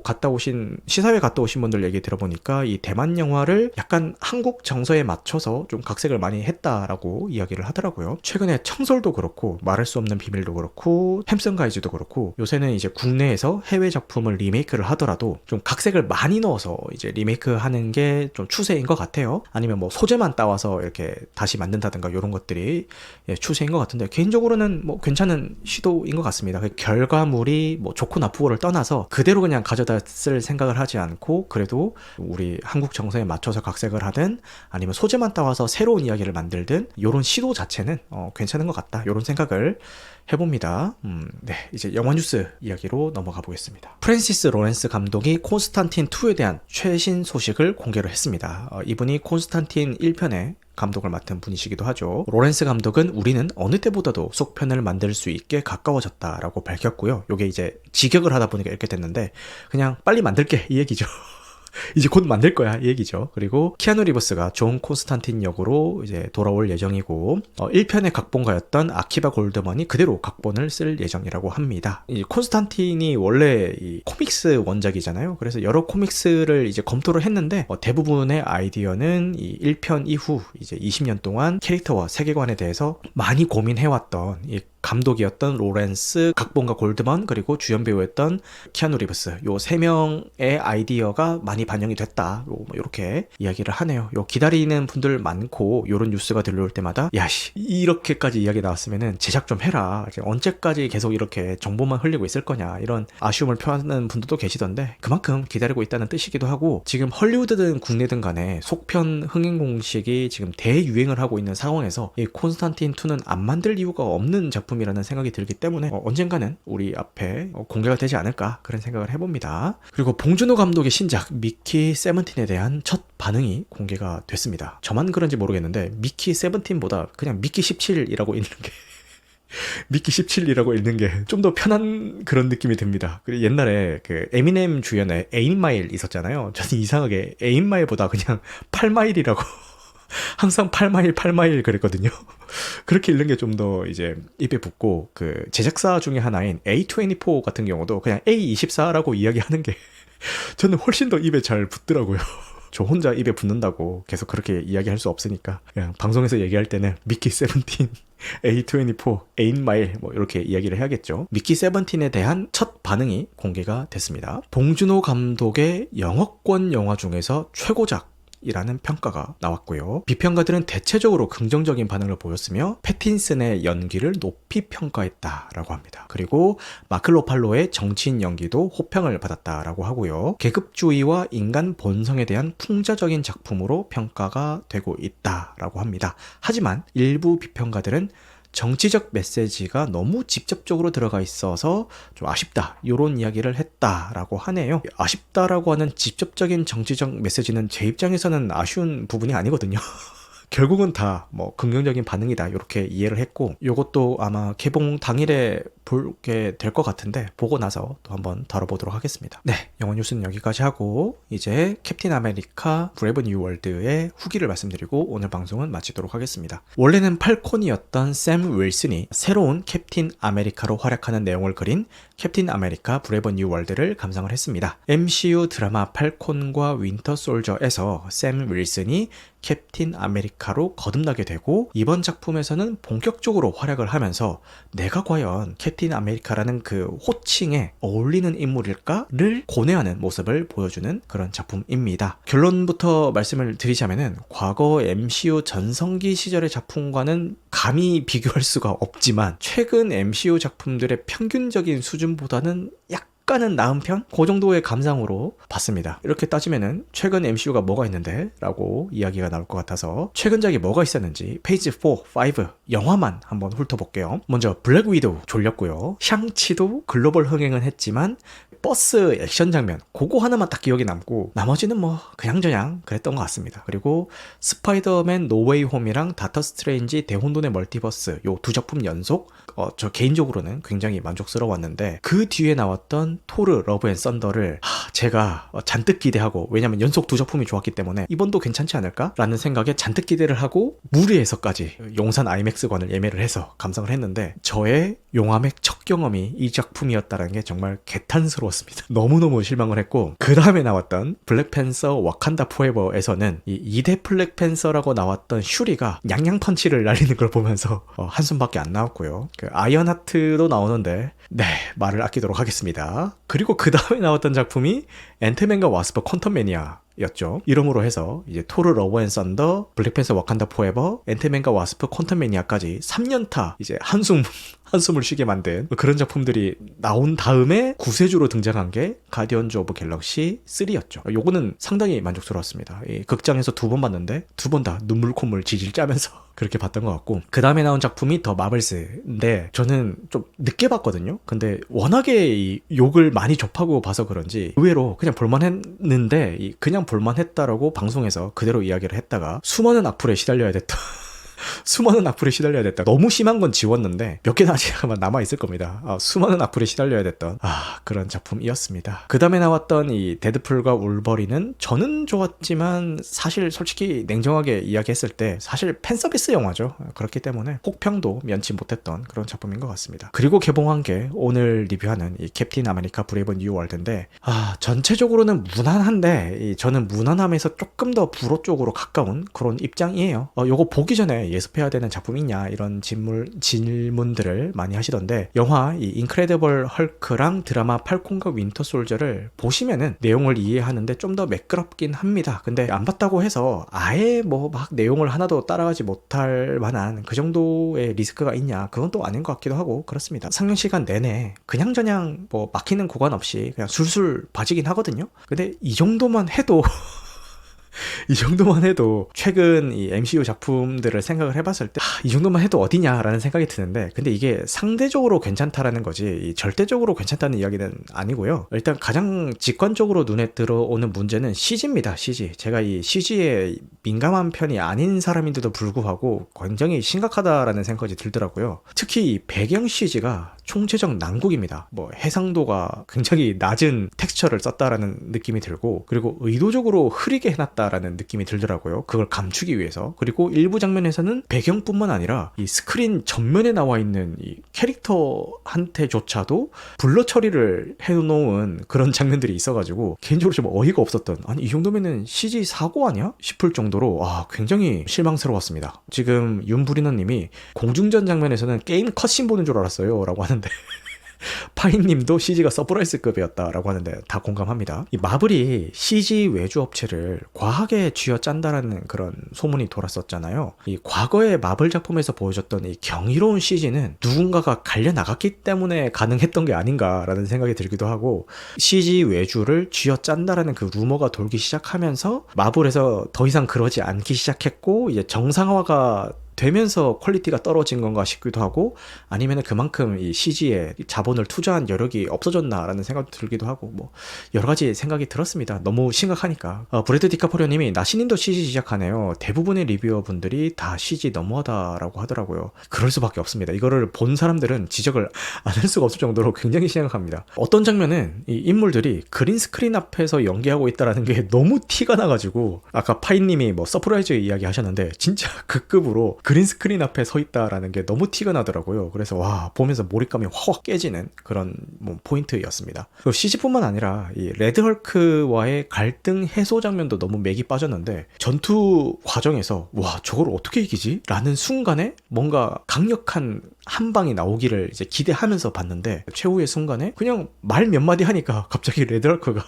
갔다 오신 분들 얘기 들어보니까 이 대만 영화를 약간 한국 정서에 맞춰서 좀 각색을 많이 했다라고 이야기를 하더라고요. 최근에 청솔도 그렇고 말할 수 없는 비밀도 그렇고 햄슨 가이즈도 그렇고 요새는 이제 국내에서 해외 작품을 리메이크를 하더라도 좀 각색을 많이 넣어서 이제 리메이크하는 게 좀 추세인 것 같아요. 아니면 뭐 소재만 따와서 이렇게 다시 만든다든가 이런 것들이 추세인 것 같은데 개인적으로는 뭐 괜찮은 시도인 것 같습니다. 그 결과물이 뭐 좋고 나쁘고를 떠나서 그대로 그냥 가져다 쓸 생각을 하지 않고 그래도 우리 한국 정서에 맞춰서 각색을 하든 아니면 소재만 따와서 새로운 이야기를 만들든 이런 시도 자체는 괜찮은 것 같다. 이런 생각을 해봅니다. 네, 이제 영화 뉴스 이야기로 넘어가 보겠습니다. 프랜시스 로렌스 감독이 콘스탄틴 2에 대한 최신 소식을 공개를 했습니다. 이분이 콘스탄틴 1편에 감독을 맡은 분이시기도 하죠. 로렌스 감독은 우리는 어느 때보다도 속편을 만들 수 있게 가까워졌다라고 밝혔고요. 요게 이제 직역을 하다 보니까 이렇게 됐는데 그냥 빨리 만들게 이 얘기죠. 이제 곧 만들 거야 이 얘기죠. 그리고 키아누 리브스가 존 콘스탄틴 역으로 이제 돌아올 예정이고 1편의 각본가였던 아키바 골드먼이 그대로 각본을 쓸 예정이라고 합니다. 이 콘스탄틴이 원래 이 코믹스 원작이잖아요. 그래서 여러 코믹스를 이제 검토를 했는데 대부분의 아이디어는 이 1편 이후 이제 20년 동안 캐릭터와 세계관에 대해서 많이 고민해왔던 이 감독이었던 로렌스, 각본가 골드먼, 그리고 주연 배우였던 키아누 리브스 요 세 명의 아이디어가 많이 반영이 됐다. 이렇게 이야기를 하네요. 요 기다리는 분들 많고 요런 뉴스가 들려올 때마다 야씨 이렇게까지 이야기 나왔으면은 제작 좀 해라. 언제까지 계속 이렇게 정보만 흘리고 있을 거냐 이런 아쉬움을 표하는 분들도 계시던데 그만큼 기다리고 있다는 뜻이기도 하고 지금 헐리우드든 국내든 간에 속편 흥행 공식이 지금 대유행을 하고 있는 상황에서 이 콘스탄틴 2는 안 만들 이유가 없는 작품이라는 생각이 들기 때문에 언젠가는 우리 앞에 공개가 되지 않을까 그런 생각을 해봅니다. 그리고 봉준호 감독의 신작 미키 세븐틴에 대한 첫 반응이 공개가 됐습니다. 저만 그런지 모르겠는데 미키 세븐틴보다 그냥 미키 17이라고 읽는 게 미키 17이라고 읽는 게 좀 더 편한 그런 느낌이 듭니다. 그리고 옛날에 그 에미넴 주연의 8마일 있었잖아요. 저는 이상하게 8마일보다 그냥 8마일이라고 항상 8마일 그랬거든요. 그렇게 읽는 게 좀 더 이제 입에 붙고 그 제작사 중에 하나인 A24 같은 경우도 그냥 A24라고 이야기하는 게 저는 훨씬 더 입에 잘 붙더라고요. 저 혼자 입에 붙는다고 계속 그렇게 이야기할 수 없으니까 그냥 방송에서 얘기할 때는 미키 세븐틴, A24, 8마일 뭐 이렇게 이야기를 해야겠죠. 미키 세븐틴에 대한 첫 반응이 공개가 됐습니다. 봉준호 감독의 영어권 영화 중에서 최고작 이라는 평가가 나왔고요. 비평가들은 대체적으로 긍정적인 반응을 보였으며 패틴슨의 연기를 높이 평가했다라고 합니다. 그리고 마크 로팔로의 정치인 연기도 호평을 받았다라고 하고요. 계급주의와 인간 본성에 대한 풍자적인 작품으로 평가가 되고 있다라고 합니다. 하지만 일부 비평가들은 정치적 메시지가 너무 직접적으로 들어가 있어서 좀 아쉽다 이런 이야기를 했다라고 하네요. 아쉽다라고 하는 직접적인 정치적 메시지는 제 입장에서는 아쉬운 부분이 아니거든요. 결국은 다 뭐 긍정적인 반응이다 이렇게 이해를 했고 이것도 아마 개봉 당일에 보게 될 것 같은데 보고 나서 또 한번 다뤄보도록 하겠습니다. 네, 영화 뉴스는 여기까지 하고 이제 캡틴 아메리카 브레이브 뉴 월드의 후기를 말씀드리고 오늘 방송은 마치도록 하겠습니다. 원래는 팔콘이었던 샘 윌슨이 새로운 캡틴 아메리카로 활약하는 내용을 그린 캡틴 아메리카 브레이브 뉴 월드를 감상을 했습니다. MCU 드라마 팔콘과 윈터 솔저에서 샘 윌슨이 캡틴 아메리카로 거듭나게 되고 이번 작품에서는 본격적으로 활약을 하면서 내가 과연 캡틴 아메리카라는 그 호칭에 어울리는 인물일까를 고뇌하는 모습을 보여주는 그런 작품입니다. 결론부터 말씀을 드리자면은 과거 MCU 전성기 시절의 작품과는 감히 비교할 수가 없지만 최근 MCU 작품들의 평균적인 수준보다는 약간은 나은 편? 그 정도의 감상으로 봤습니다. 이렇게 따지면은 최근 MCU가 뭐가 있는데? 라고 이야기가 나올 것 같아서 최근작이 뭐가 있었는지 페이지 4, 5 영화만 한번 훑어볼게요. 먼저 블랙 위도우 졸렸고요. 샹치도 글로벌 흥행은 했지만 버스 액션 장면 그거 하나만 딱 기억에 남고 나머지는 뭐 그냥저냥 그랬던 것 같습니다. 그리고 스파이더맨 노웨이 홈이랑 닥터 스트레인지 대혼돈의 멀티버스 요 두 작품 연속 저 개인적으로는 굉장히 만족스러웠는데 그 뒤에 나왔던 토르 러브 앤 썬더를 제가 잔뜩 기대하고 왜냐면 연속 두 작품이 좋았기 때문에 이번도 괜찮지 않을까? 라는 생각에 잔뜩 기대를 하고 무리해서까지 용산 아이맥스관을 예매를 해서 감상을 했는데 저의 용화맥 첫 경험이 이 작품이었다는 게 정말 개탄스러웠습니다. 너무너무 실망을 했고 그 다음에 나왔던 블랙팬서 와칸다 포에버에서는 이 2대 블랙팬서라고 나왔던 슈리가 냥냥펀치를 날리는 걸 보면서 한숨밖에 안 나왔고요. 그 아이언하트도 나오는데 네 말을 아끼도록 하겠습니다. 그리고 그 다음에 나왔던 작품이 앤트맨과 와스프 퀀텀매니아 였죠. 이름으로 해서 이제 토르 러브 앤 썬더, 블랙팬서 와칸다 포에버, 앤트맨과 와스프 퀀텀매니아까지 3년타 이제 한숨을 쉬게 만든 그런 작품들이 나온 다음에 구세주로 등장한 게 가디언즈 오브 갤럭시 3였죠. 요거는 상당히 만족스러웠습니다. 극장에서 2번 봤는데 2번 다 눈물 콧물 질질 짜면서 그렇게 봤던 것 같고 그 다음에 나온 작품이 더 마블스인데 저는 좀 늦게 봤거든요. 근데 워낙에 이 욕을 많이 접하고 봐서 그런지 의외로 그냥 볼만했는데 그냥 볼만했다라고 방송에서 그대로 이야기를 했다가 수많은 악플에 시달려야 됐다. 수많은 악플에 시달려야 됐다. 너무 심한 건 지웠는데 몇 개나 아직 남아있을 겁니다. 수많은 악플에 시달려야 됐던 그런 작품이었습니다. 그 다음에 나왔던 이 데드풀과 울버린은 저는 좋았지만 사실 솔직히 냉정하게 이야기했을 때 사실 팬서비스 영화죠. 그렇기 때문에 혹평도 면치 못했던 그런 작품인 것 같습니다. 그리고 개봉한 게 오늘 리뷰하는 이 캡틴 아메리카 브레이브 뉴 월드인데 전체적으로는 무난한데 저는 무난함에서 조금 더 불호 쪽으로 가까운 그런 입장이에요. 요거 보기 전에 예습해야 되는 작품 있냐 이런 질문들을 많이 하시던데 영화 이 인크레디블 헐크랑 드라마 팔콘과 윈터 솔저를 보시면은 내용을 이해하는데 좀 더 매끄럽긴 합니다. 근데 안 봤다고 해서 아예 뭐 막 내용을 하나도 따라가지 못할 만한 그 정도의 리스크가 있냐 그건 또 아닌 것 같기도 하고 그렇습니다. 상영 시간 내내 그냥저냥 뭐 막히는 구간 없이 그냥 술술 봐지긴 하거든요. 근데 이 정도만 해도 이 정도만 해도 최근 이 MCU 작품들을 생각을 해봤을 때 이 정도만 해도 어디냐라는 생각이 드는데 근데 이게 상대적으로 괜찮다라는 거지 절대적으로 괜찮다는 이야기는 아니고요. 일단 가장 직관적으로 눈에 들어오는 문제는 CG입니다. CG. 제가 이 CG에 민감한 편이 아닌 사람인데도 불구하고 굉장히 심각하다라는 생각이 들더라고요. 특히 이 배경 CG가 총체적 난국입니다. 뭐 해상도가 굉장히 낮은 텍스처를 썼다라는 느낌이 들고 그리고 의도적으로 흐리게 해놨다라는 느낌이 들더라고요. 그걸 감추기 위해서. 그리고 일부 장면에서는 배경뿐만 아니라 이 스크린 전면에 나와 있는 이 캐릭터한테조차도 블러 처리를 해놓은 그런 장면들이 있어가지고 개인적으로 좀 어이가 없었던 아니 이 정도면은 CG 사고 아니야? 싶을 정도로 굉장히 실망스러웠습니다. 지금 윤부리너 님이 공중전 장면에서는 게임 컷신 보는 줄 알았어요 라고 하는데 파이님도 CG가 서프라이즈급이었다라고 하는데 다 공감합니다. 이 마블이 CG 외주 업체를 과하게 쥐어짠다라는 그런 소문이 돌았었잖아요. 이 과거의 마블 작품에서 보여줬던 이 경이로운 CG는 누군가가 갈려나갔기 때문에 가능했던 게 아닌가라는 생각이 들기도 하고 CG 외주를 쥐어짠다라는 그 루머가 돌기 시작하면서 마블에서 더 이상 그러지 않기 시작했고 이제 정상화가 되면서 퀄리티가 떨어진 건가 싶기도 하고 아니면 그만큼 이 CG에 자본을 투자한 여력이 없어졌나라는 생각도 들기도 하고 뭐 여러 가지 생각이 들었습니다. 너무 심각하니까. 브래드 디카프리오님이 나시님도 CG 시작하네요. 대부분의 리뷰어분들이 다 CG 너무하다라고 하더라고요. 그럴 수밖에 없습니다. 이거를 본 사람들은 지적을 안 할 수가 없을 정도로 굉장히 심각합니다. 어떤 장면은 이 인물들이 그린 스크린 앞에서 연기하고 있다라는 게 너무 티가 나가지고 아까 파이님이 뭐 서프라이즈 이야기 하셨는데 진짜 그 급으로 그린 스크린 앞에 서 있다라는 게 너무 티가 나더라고요. 그래서 와, 보면서 몰입감이 확 깨지는 그런 뭐 포인트였습니다. 그리고 CG뿐만 아니라 이 레드헐크와의 갈등 해소 장면도 너무 맥이 빠졌는데, 전투 과정에서 와, 저걸 어떻게 이기지? 라는 순간에 뭔가 강력한 한 방이 나오기를 이제 기대하면서 봤는데, 최후의 순간에 그냥 말 몇 마디 하니까 갑자기 레드헐크가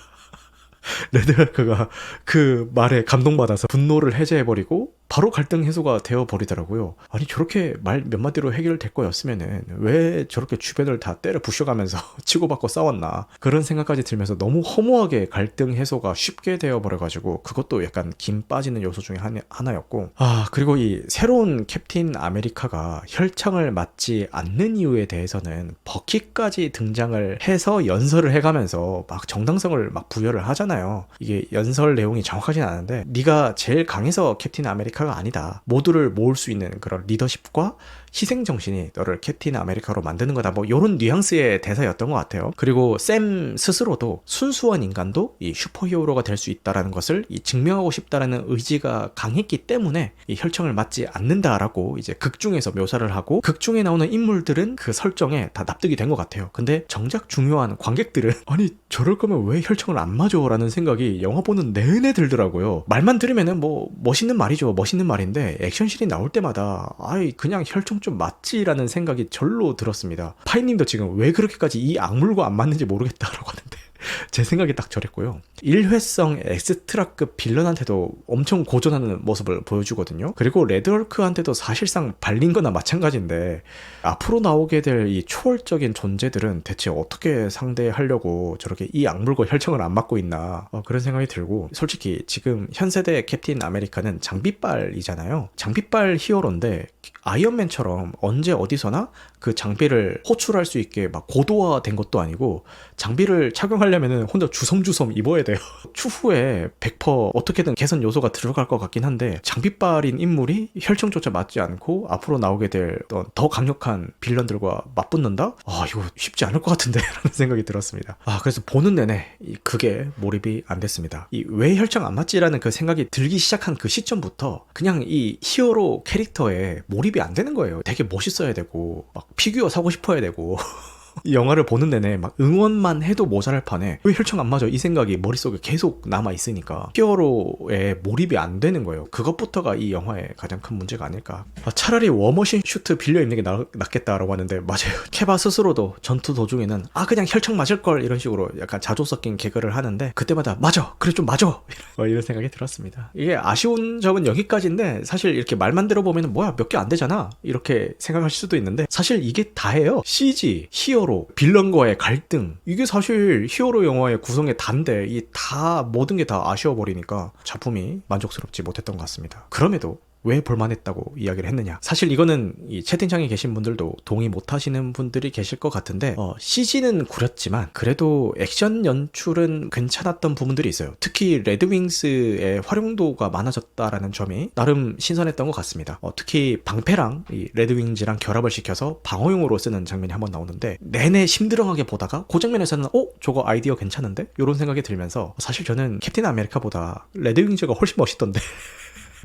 그 말에 감동받아서 분노를 해제해버리고 바로 갈등 해소가 되어버리더라고요. 아니, 저렇게 말 몇 마디로 해결될 거였으면은 왜 저렇게 주변을 다 때려 부셔가면서 치고받고 싸웠나, 그런 생각까지 들면서 너무 허무하게 갈등 해소가 쉽게 되어버려가지고 그것도 약간 김 빠지는 요소 중에 하나였고, 그리고 이 새로운 캡틴 아메리카가 혈청을 맞지 않는 이유에 대해서는 버킷까지 등장을 해서 연설을 해가면서 막 정당성을 막 부여를 하잖아요. 이게 연설 내용이 정확하진 않은데, 네가 제일 강해서 캡틴 아메리카가 아니다, 모두를 모을 수 있는 그런 리더십과 희생정신이 너를 캡틴 아메리카로 만드는 거다, 뭐 요런 뉘앙스의 대사였던 것 같아요. 그리고 샘 스스로도 순수한 인간도 이 슈퍼히어로가 될 수 있다라는 것을 증명하고 싶다라는 의지가 강했기 때문에 이 혈청을 맞지 않는다라고 이제 극중에서 묘사를 하고, 극중에 나오는 인물들은 그 설정에 다 납득이 된 것 같아요. 근데 정작 중요한 관객들은 아니, 저럴 거면 왜 혈청을 안 맞아? 라는 생각이 영화 보는 내내 들더라고요. 말만 들으면은 뭐 멋있는 말이죠. 멋있는 말인데 액션씬이 나올 때마다 아이, 그냥 혈청 좀 맞지라는 생각이 절로 들었습니다. 파이님도 지금 왜 그렇게까지 이 악물고 안 맞는지 모르겠다라고 하는데 제 생각이 딱 저랬고요. 일회성 엑스트라급 빌런한테도 엄청 고전하는 모습을 보여주거든요. 그리고 레드헐크한테도 사실상 발린 거나 마찬가지인데, 앞으로 나오게 될 이 초월적인 존재들은 대체 어떻게 상대하려고 저렇게 이 악물고 혈청을 안 맞고 있나, 그런 생각이 들고, 솔직히 지금 현세대 캡틴 아메리카는 장비빨이잖아요. 장비빨 히어로인데 아이언맨처럼 언제 어디서나 그 장비를 호출할 수 있게 막 고도화된 것도 아니고, 장비를 착용하려면 혼자 주섬주섬 입어야 돼요. 추후에 100% 어떻게든 개선 요소가 들어갈 것 같긴 한데, 장비빨인 인물이 혈청조차 맞지 않고 앞으로 나오게 될 더 강력한 빌런들과 맞붙는다? 이거 쉽지 않을 것 같은데 라는 생각이 들었습니다. 그래서 보는 내내 그게 몰입이 안 됐습니다. 이 왜 혈청 안 맞지라는 그 생각이 들기 시작한 그 시점부터 그냥 이 히어로 캐릭터에 몰입이 안 되는 거예요. 되게 멋있어야 되고 막 피규어 사고 싶어야 되고 이 영화를 보는 내내 막 응원만 해도 모자랄 판에 왜 혈청 안 맞아? 이 생각이 머릿속에 계속 남아있으니까 히어로에 몰입이 안 되는 거예요. 그것부터가 이 영화의 가장 큰 문제가 아닐까. 차라리 워머신 슈트 빌려 입는 게 낫겠다라고 하는데, 맞아요. 케바 스스로도 전투 도중에는 그냥 혈청 맞을걸 이런 식으로 약간 자조 섞인 개그를 하는데, 그때마다 맞아! 그래 좀 맞아! 이런 생각이 들었습니다. 이게 아쉬운 점은 여기까지인데, 사실 이렇게 말만 들어보면 뭐야 몇 개 안 되잖아 이렇게 생각하실 수도 있는데, 사실 이게 다예요. CG, 히어로, 빌런과의 갈등, 이게 사실 히어로 영화의 구성의 단데, 이 다 모든 게 다 아쉬워버리니까 작품이 만족스럽지 못했던 것 같습니다. 그럼에도 왜 볼만했다고 이야기를 했느냐, 사실 이거는 이 채팅창에 계신 분들도 동의 못하시는 분들이 계실 것 같은데, CG는 구렸지만 그래도 액션 연출은 괜찮았던 부분들이 있어요. 특히 레드윙스의 활용도가 많아졌다라는 점이 나름 신선했던 것 같습니다. 특히 방패랑 이 레드윙즈랑 결합을 시켜서 방어용으로 쓰는 장면이 한번 나오는데, 내내 심드렁하게 보다가 그 장면에서는 저거 아이디어 괜찮은데? 이런 생각이 들면서, 사실 저는 캡틴 아메리카보다 레드윙즈가 훨씬 멋있던데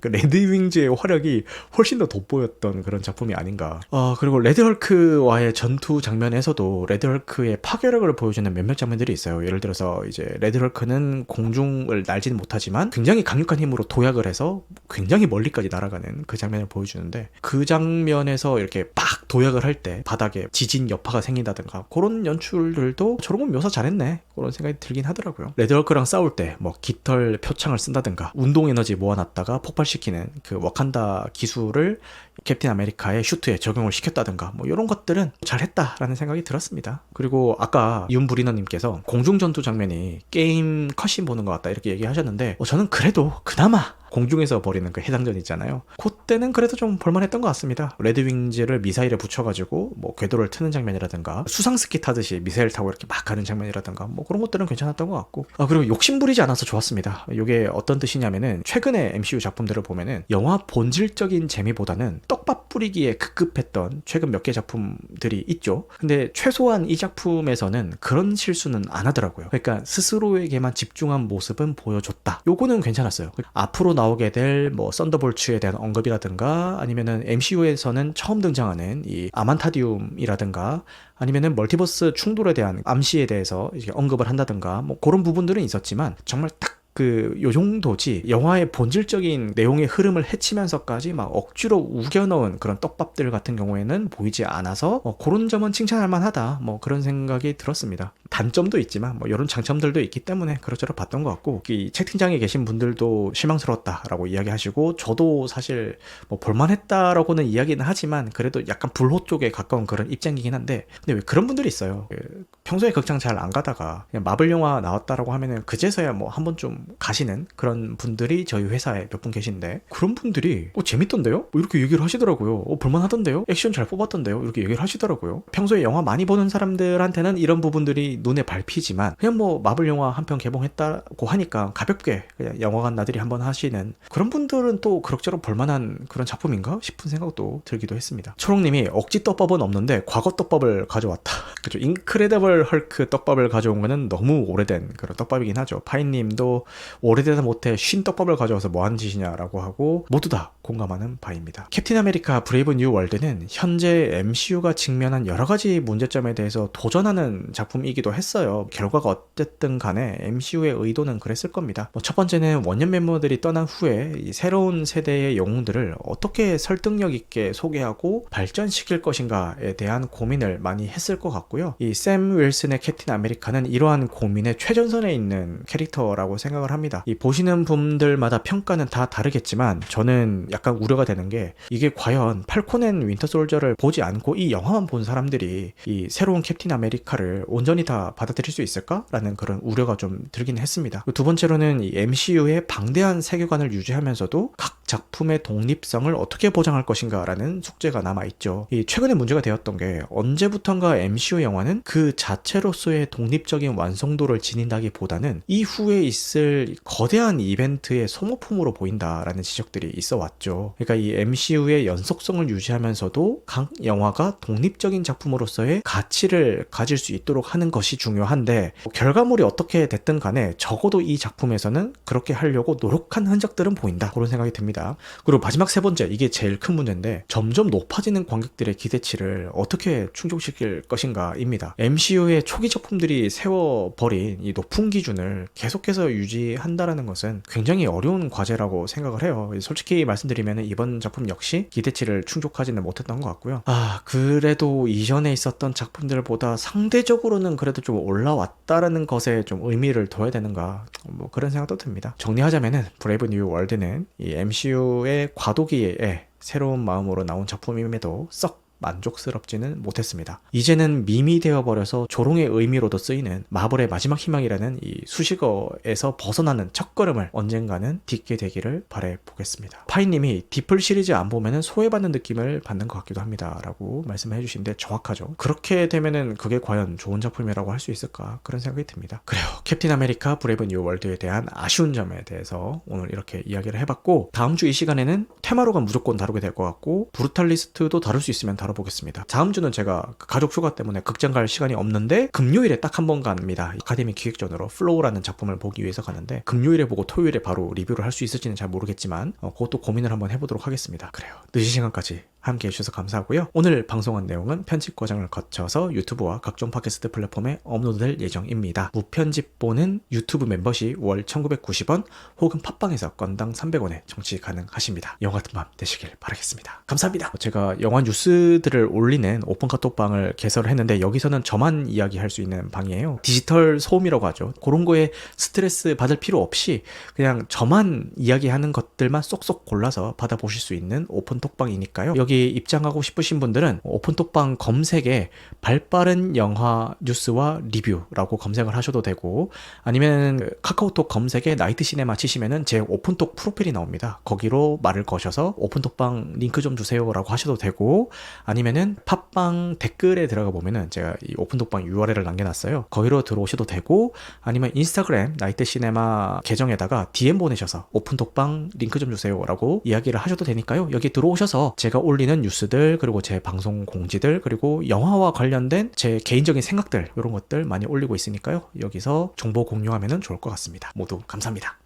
그 레드윙즈의 화력이 훨씬 더 돋보였던 그런 작품이 아닌가. 그리고 레드헐크와의 전투 장면에서도 레드헐크의 파괴력을 보여주는 몇몇 장면들이 있어요. 예를 들어서 이제 레드헐크는 공중을 날지는 못하지만 굉장히 강력한 힘으로 도약을 해서 굉장히 멀리까지 날아가는 그 장면을 보여주는데, 그 장면에서 이렇게 빡 도약을 할 때 바닥에 지진 여파가 생긴다든가 그런 연출들도 저런 건 묘사 잘했네 그런 생각이 들긴 하더라고요. 레드헐크랑 싸울 때 뭐 깃털 표창을 쓴다든가 운동 에너지 모아놨다가 폭발시키는 그 와칸다 기술을 캡틴 아메리카의 슈트에 적용을 시켰다든가 뭐 이런 것들은 잘했다라는 생각이 들었습니다. 그리고 아까 윤브리너님께서 공중전투 장면이 게임 컷신 보는 것 같다 이렇게 얘기하셨는데, 저는 그래도 그나마 공중에서 벌이는 그 해상전 있잖아요. 그때는 그래도 좀 볼만했던 것 같습니다. 레드윙즈를 미사일에 붙여가지고 뭐 궤도를 트는 장면이라든가 수상스키 타듯이 미사일 타고 이렇게 막 가는 장면이라든가 뭐 그런 것들은 괜찮았던 것 같고, 그리고 욕심부리지 않아서 좋았습니다. 이게 어떤 뜻이냐면은, 최근에 MCU 작품들을 보면은 영화 본질적인 재미보다는 떡밥 뿌리기에 급급했던 최근 몇 개 작품들이 있죠. 근데 최소한 이 작품에서는 그런 실수는 안 하더라고요. 그러니까 스스로에게만 집중한 모습은 보여줬다. 요거는 괜찮았어요. 앞으로 나오게 될 뭐 썬더볼츠에 대한 언급이라든가 아니면은 MCU에서는 처음 등장하는 이 아만타디움이라든가 아니면은 멀티버스 충돌에 대한 암시에 대해서 이렇게 언급을 한다든가 뭐 그런 부분들은 있었지만 정말 딱 요 정도지 영화의 본질적인 내용의 흐름을 해치면서까지 막 억지로 우겨넣은 그런 떡밥들 같은 경우에는 보이지 않아서 그런 점은 칭찬할 만하다 뭐 그런 생각이 들었습니다. 단점도 있지만 뭐 이런 장점들도 있기 때문에 그럭저럭 봤던 것 같고 이 채팅창에 계신 분들도 실망스러웠다라고 이야기하시고 저도 사실 뭐 볼만했다라고는 이야기는 하지만 그래도 약간 불호 쪽에 가까운 그런 입장이긴 한데 근데 왜 그런 분들이 있어요. 평소에 극장 잘 안 가다가 그냥 마블 영화 나왔다라고 하면은 그제서야 뭐 한번 좀 가시는 그런 분들이 저희 회사에 몇 분 계신데 그런 분들이 재밌던데요? 뭐 이렇게 얘기를 하시더라고요. 볼만하던데요? 액션 잘 뽑았던데요? 이렇게 얘기를 하시더라고요. 평소에 영화 많이 보는 사람들한테는 이런 부분들이 눈에 밟히지만 그냥 뭐 마블 영화 한 편 개봉했다고 하니까 가볍게 그냥 영화관 나들이 한번 하시는 그런 분들은 또 그럭저럭 볼만한 그런 작품인가 싶은 생각도 들기도 했습니다. 초롱님이 억지 떡밥은 없는데 과거 떡밥을 가져왔다. 그죠? 인크레더블 헐크 떡밥을 가져온 거는 너무 오래된 그런 떡밥이긴 하죠. 파인님도 오래되다 못해 쉰 떡밥을 가져와서 뭐하는 짓이냐라고 하고 모두 다 공감하는 바입니다. 캡틴 아메리카 브레이브 뉴 월드는 현재 MCU가 직면한 여러가지 문제점에 대해서 도전하는 작품이기도 했어요. 결과가 어쨌든 간에 MCU의 의도는 그랬을 겁니다. 첫 번째는 원년 멤버들이 떠난 후에 이 새로운 세대의 영웅들을 어떻게 설득력 있게 소개하고 발전시킬 것인가에 대한 고민을 많이 했을 것 같고요. 이 샘 윌슨의 캡틴 아메리카는 이러한 고민의 최전선에 있는 캐릭터라고 생각을 합니다. 이 보시는 분들마다 평가는 다 다르겠지만 저는 약간 우려가 되는 게 이게 과연 팔콘 앤 윈터 솔저를 보지 않고 이 영화만 본 사람들이 이 새로운 캡틴 아메리카를 온전히 다 받아들일 수 있을까라는 그런 우려가 좀 들긴 했습니다. 두 번째로는 이 MCU의 방대한 세계관을 유지하면서도 각 작품의 독립성을 어떻게 보장할 것인가라는 숙제가 남아있죠. 이 최근에 문제가 되었던 게 언제부턴가 MCU 영화는 그 자체로서의 독립적인 완성도를 지닌다기보다는 이후에 있을 거대한 이벤트의 소모품으로 보인다라는 지적들이 있어 왔죠. 그러니까 이 MCU의 연속성을 유지하면서도 각 영화가 독립적인 작품으로서의 가치를 가질 수 있도록 하는 것이 중요한데 결과물이 어떻게 됐든 간에 적어도 이 작품에서는 그렇게 하려고 노력한 흔적들은 보인다. 그런 생각이 듭니다. 그리고 마지막 세 번째, 이게 제일 큰 문제인데 점점 높아지는 관객들의 기대치를 어떻게 충족시킬 것인가입니다. MCU의 초기 작품들이 세워버린 이 높은 기준을 계속해서 유지한다라는 것은 굉장히 어려운 과제라고 생각을 해요. 솔직히 말씀드리면 이번 작품 역시 기대치를 충족하지는 못했던 것 같고요. 그래도 이전에 있었던 작품들보다 상대적으로는 그래도 좀 올라왔다라는 것에 좀 의미를 둬야 되는가 뭐 그런 생각도 듭니다. 정리하자면은 브레이브 뉴 월드는 이 MCU의 과도기에 새로운 마음으로 나온 작품임에도 썩 만족스럽지는 못했습니다. 이제는 밈이 되어버려서 조롱의 의미로도 쓰이는 마블의 마지막 희망이라는 이 수식어에서 벗어나는 첫걸음을 언젠가는 딛게 되기를 바라보겠습니다. 파이님이 디플 시리즈 안 보면은 소외받는 느낌을 받는 것 같기도 합니다 라고 말씀을 해주시는데 정확하죠. 그렇게 되면은 그게 과연 좋은 작품이라고 할 수 있을까 그런 생각이 듭니다. 그래요. 캡틴 아메리카 브레이브 뉴 월드에 대한 아쉬운 점에 대해서 오늘 이렇게 이야기를 해봤고 다음 주 이 시간에는 테마로가 무조건 다루게 될 것 같고 브루탈리스트도 다룰 수 있으면 다뤄보겠습니다. 다음 주는 제가 가족 휴가 때문에 극장 갈 시간이 없는데 금요일에 딱 한 번 갑니다. 아카데미 기획전으로 플로우라는 작품을 보기 위해서 가는데 금요일에 보고 토요일에 바로 리뷰를 할 수 있을지는 잘 모르겠지만 그것도 고민을 한번 해보도록 하겠습니다. 그래요. 늦은 시간까지 함께 해주셔서 감사하고요. 오늘 방송한 내용은 편집 과정을 거쳐서 유튜브와 각종 팟캐스트 플랫폼에 업로드될 예정입니다. 무편집본은 유튜브 멤버십 월 1990원 혹은 팟빵에서 건당 300원에 청취 가능하십니다. 영화 틈밤 되시길 바라겠습니다. 감사합니다. 제가 영화 뉴스들을 올리는 오픈 카톡방을 개설을 했는데 여기서는 저만 이야기할 수 있는 방이에요. 디지털 소음이라고 하죠. 그런 거에 스트레스 받을 필요 없이 그냥 저만 이야기하는 것들만 쏙쏙 골라서 받아보실 수 있는 오픈 톡방이니까요. 여기 입장하고 싶으신 분들은 오픈톡방 검색에 발빠른 영화 뉴스와 리뷰라고 검색을 하셔도 되고 아니면 카카오톡 검색에 나이트 시네마 치시면은 제 오픈톡 프로필이 나옵니다. 거기로 말을 거셔서 오픈톡방 링크 좀 주세요 라고 하셔도 되고 아니면은 팟빵 댓글에 들어가 보면은 제가 이 오픈톡방 URL을 남겨놨어요. 거기로 들어오셔도 되고 아니면 인스타그램 나이트 시네마 계정에다가 DM 보내셔서 오픈톡방 링크 좀 주세요 라고 이야기를 하셔도 되니까요. 여기 들어오셔서 제가 올리는 뉴스들 그리고 제 방송 공지들 그리고 영화와 관련된 제 개인적인 생각들 이런 것들 많이 올리고 있으니까요. 여기서 정보 공유하면 좋을 것 같습니다. 모두 감사합니다.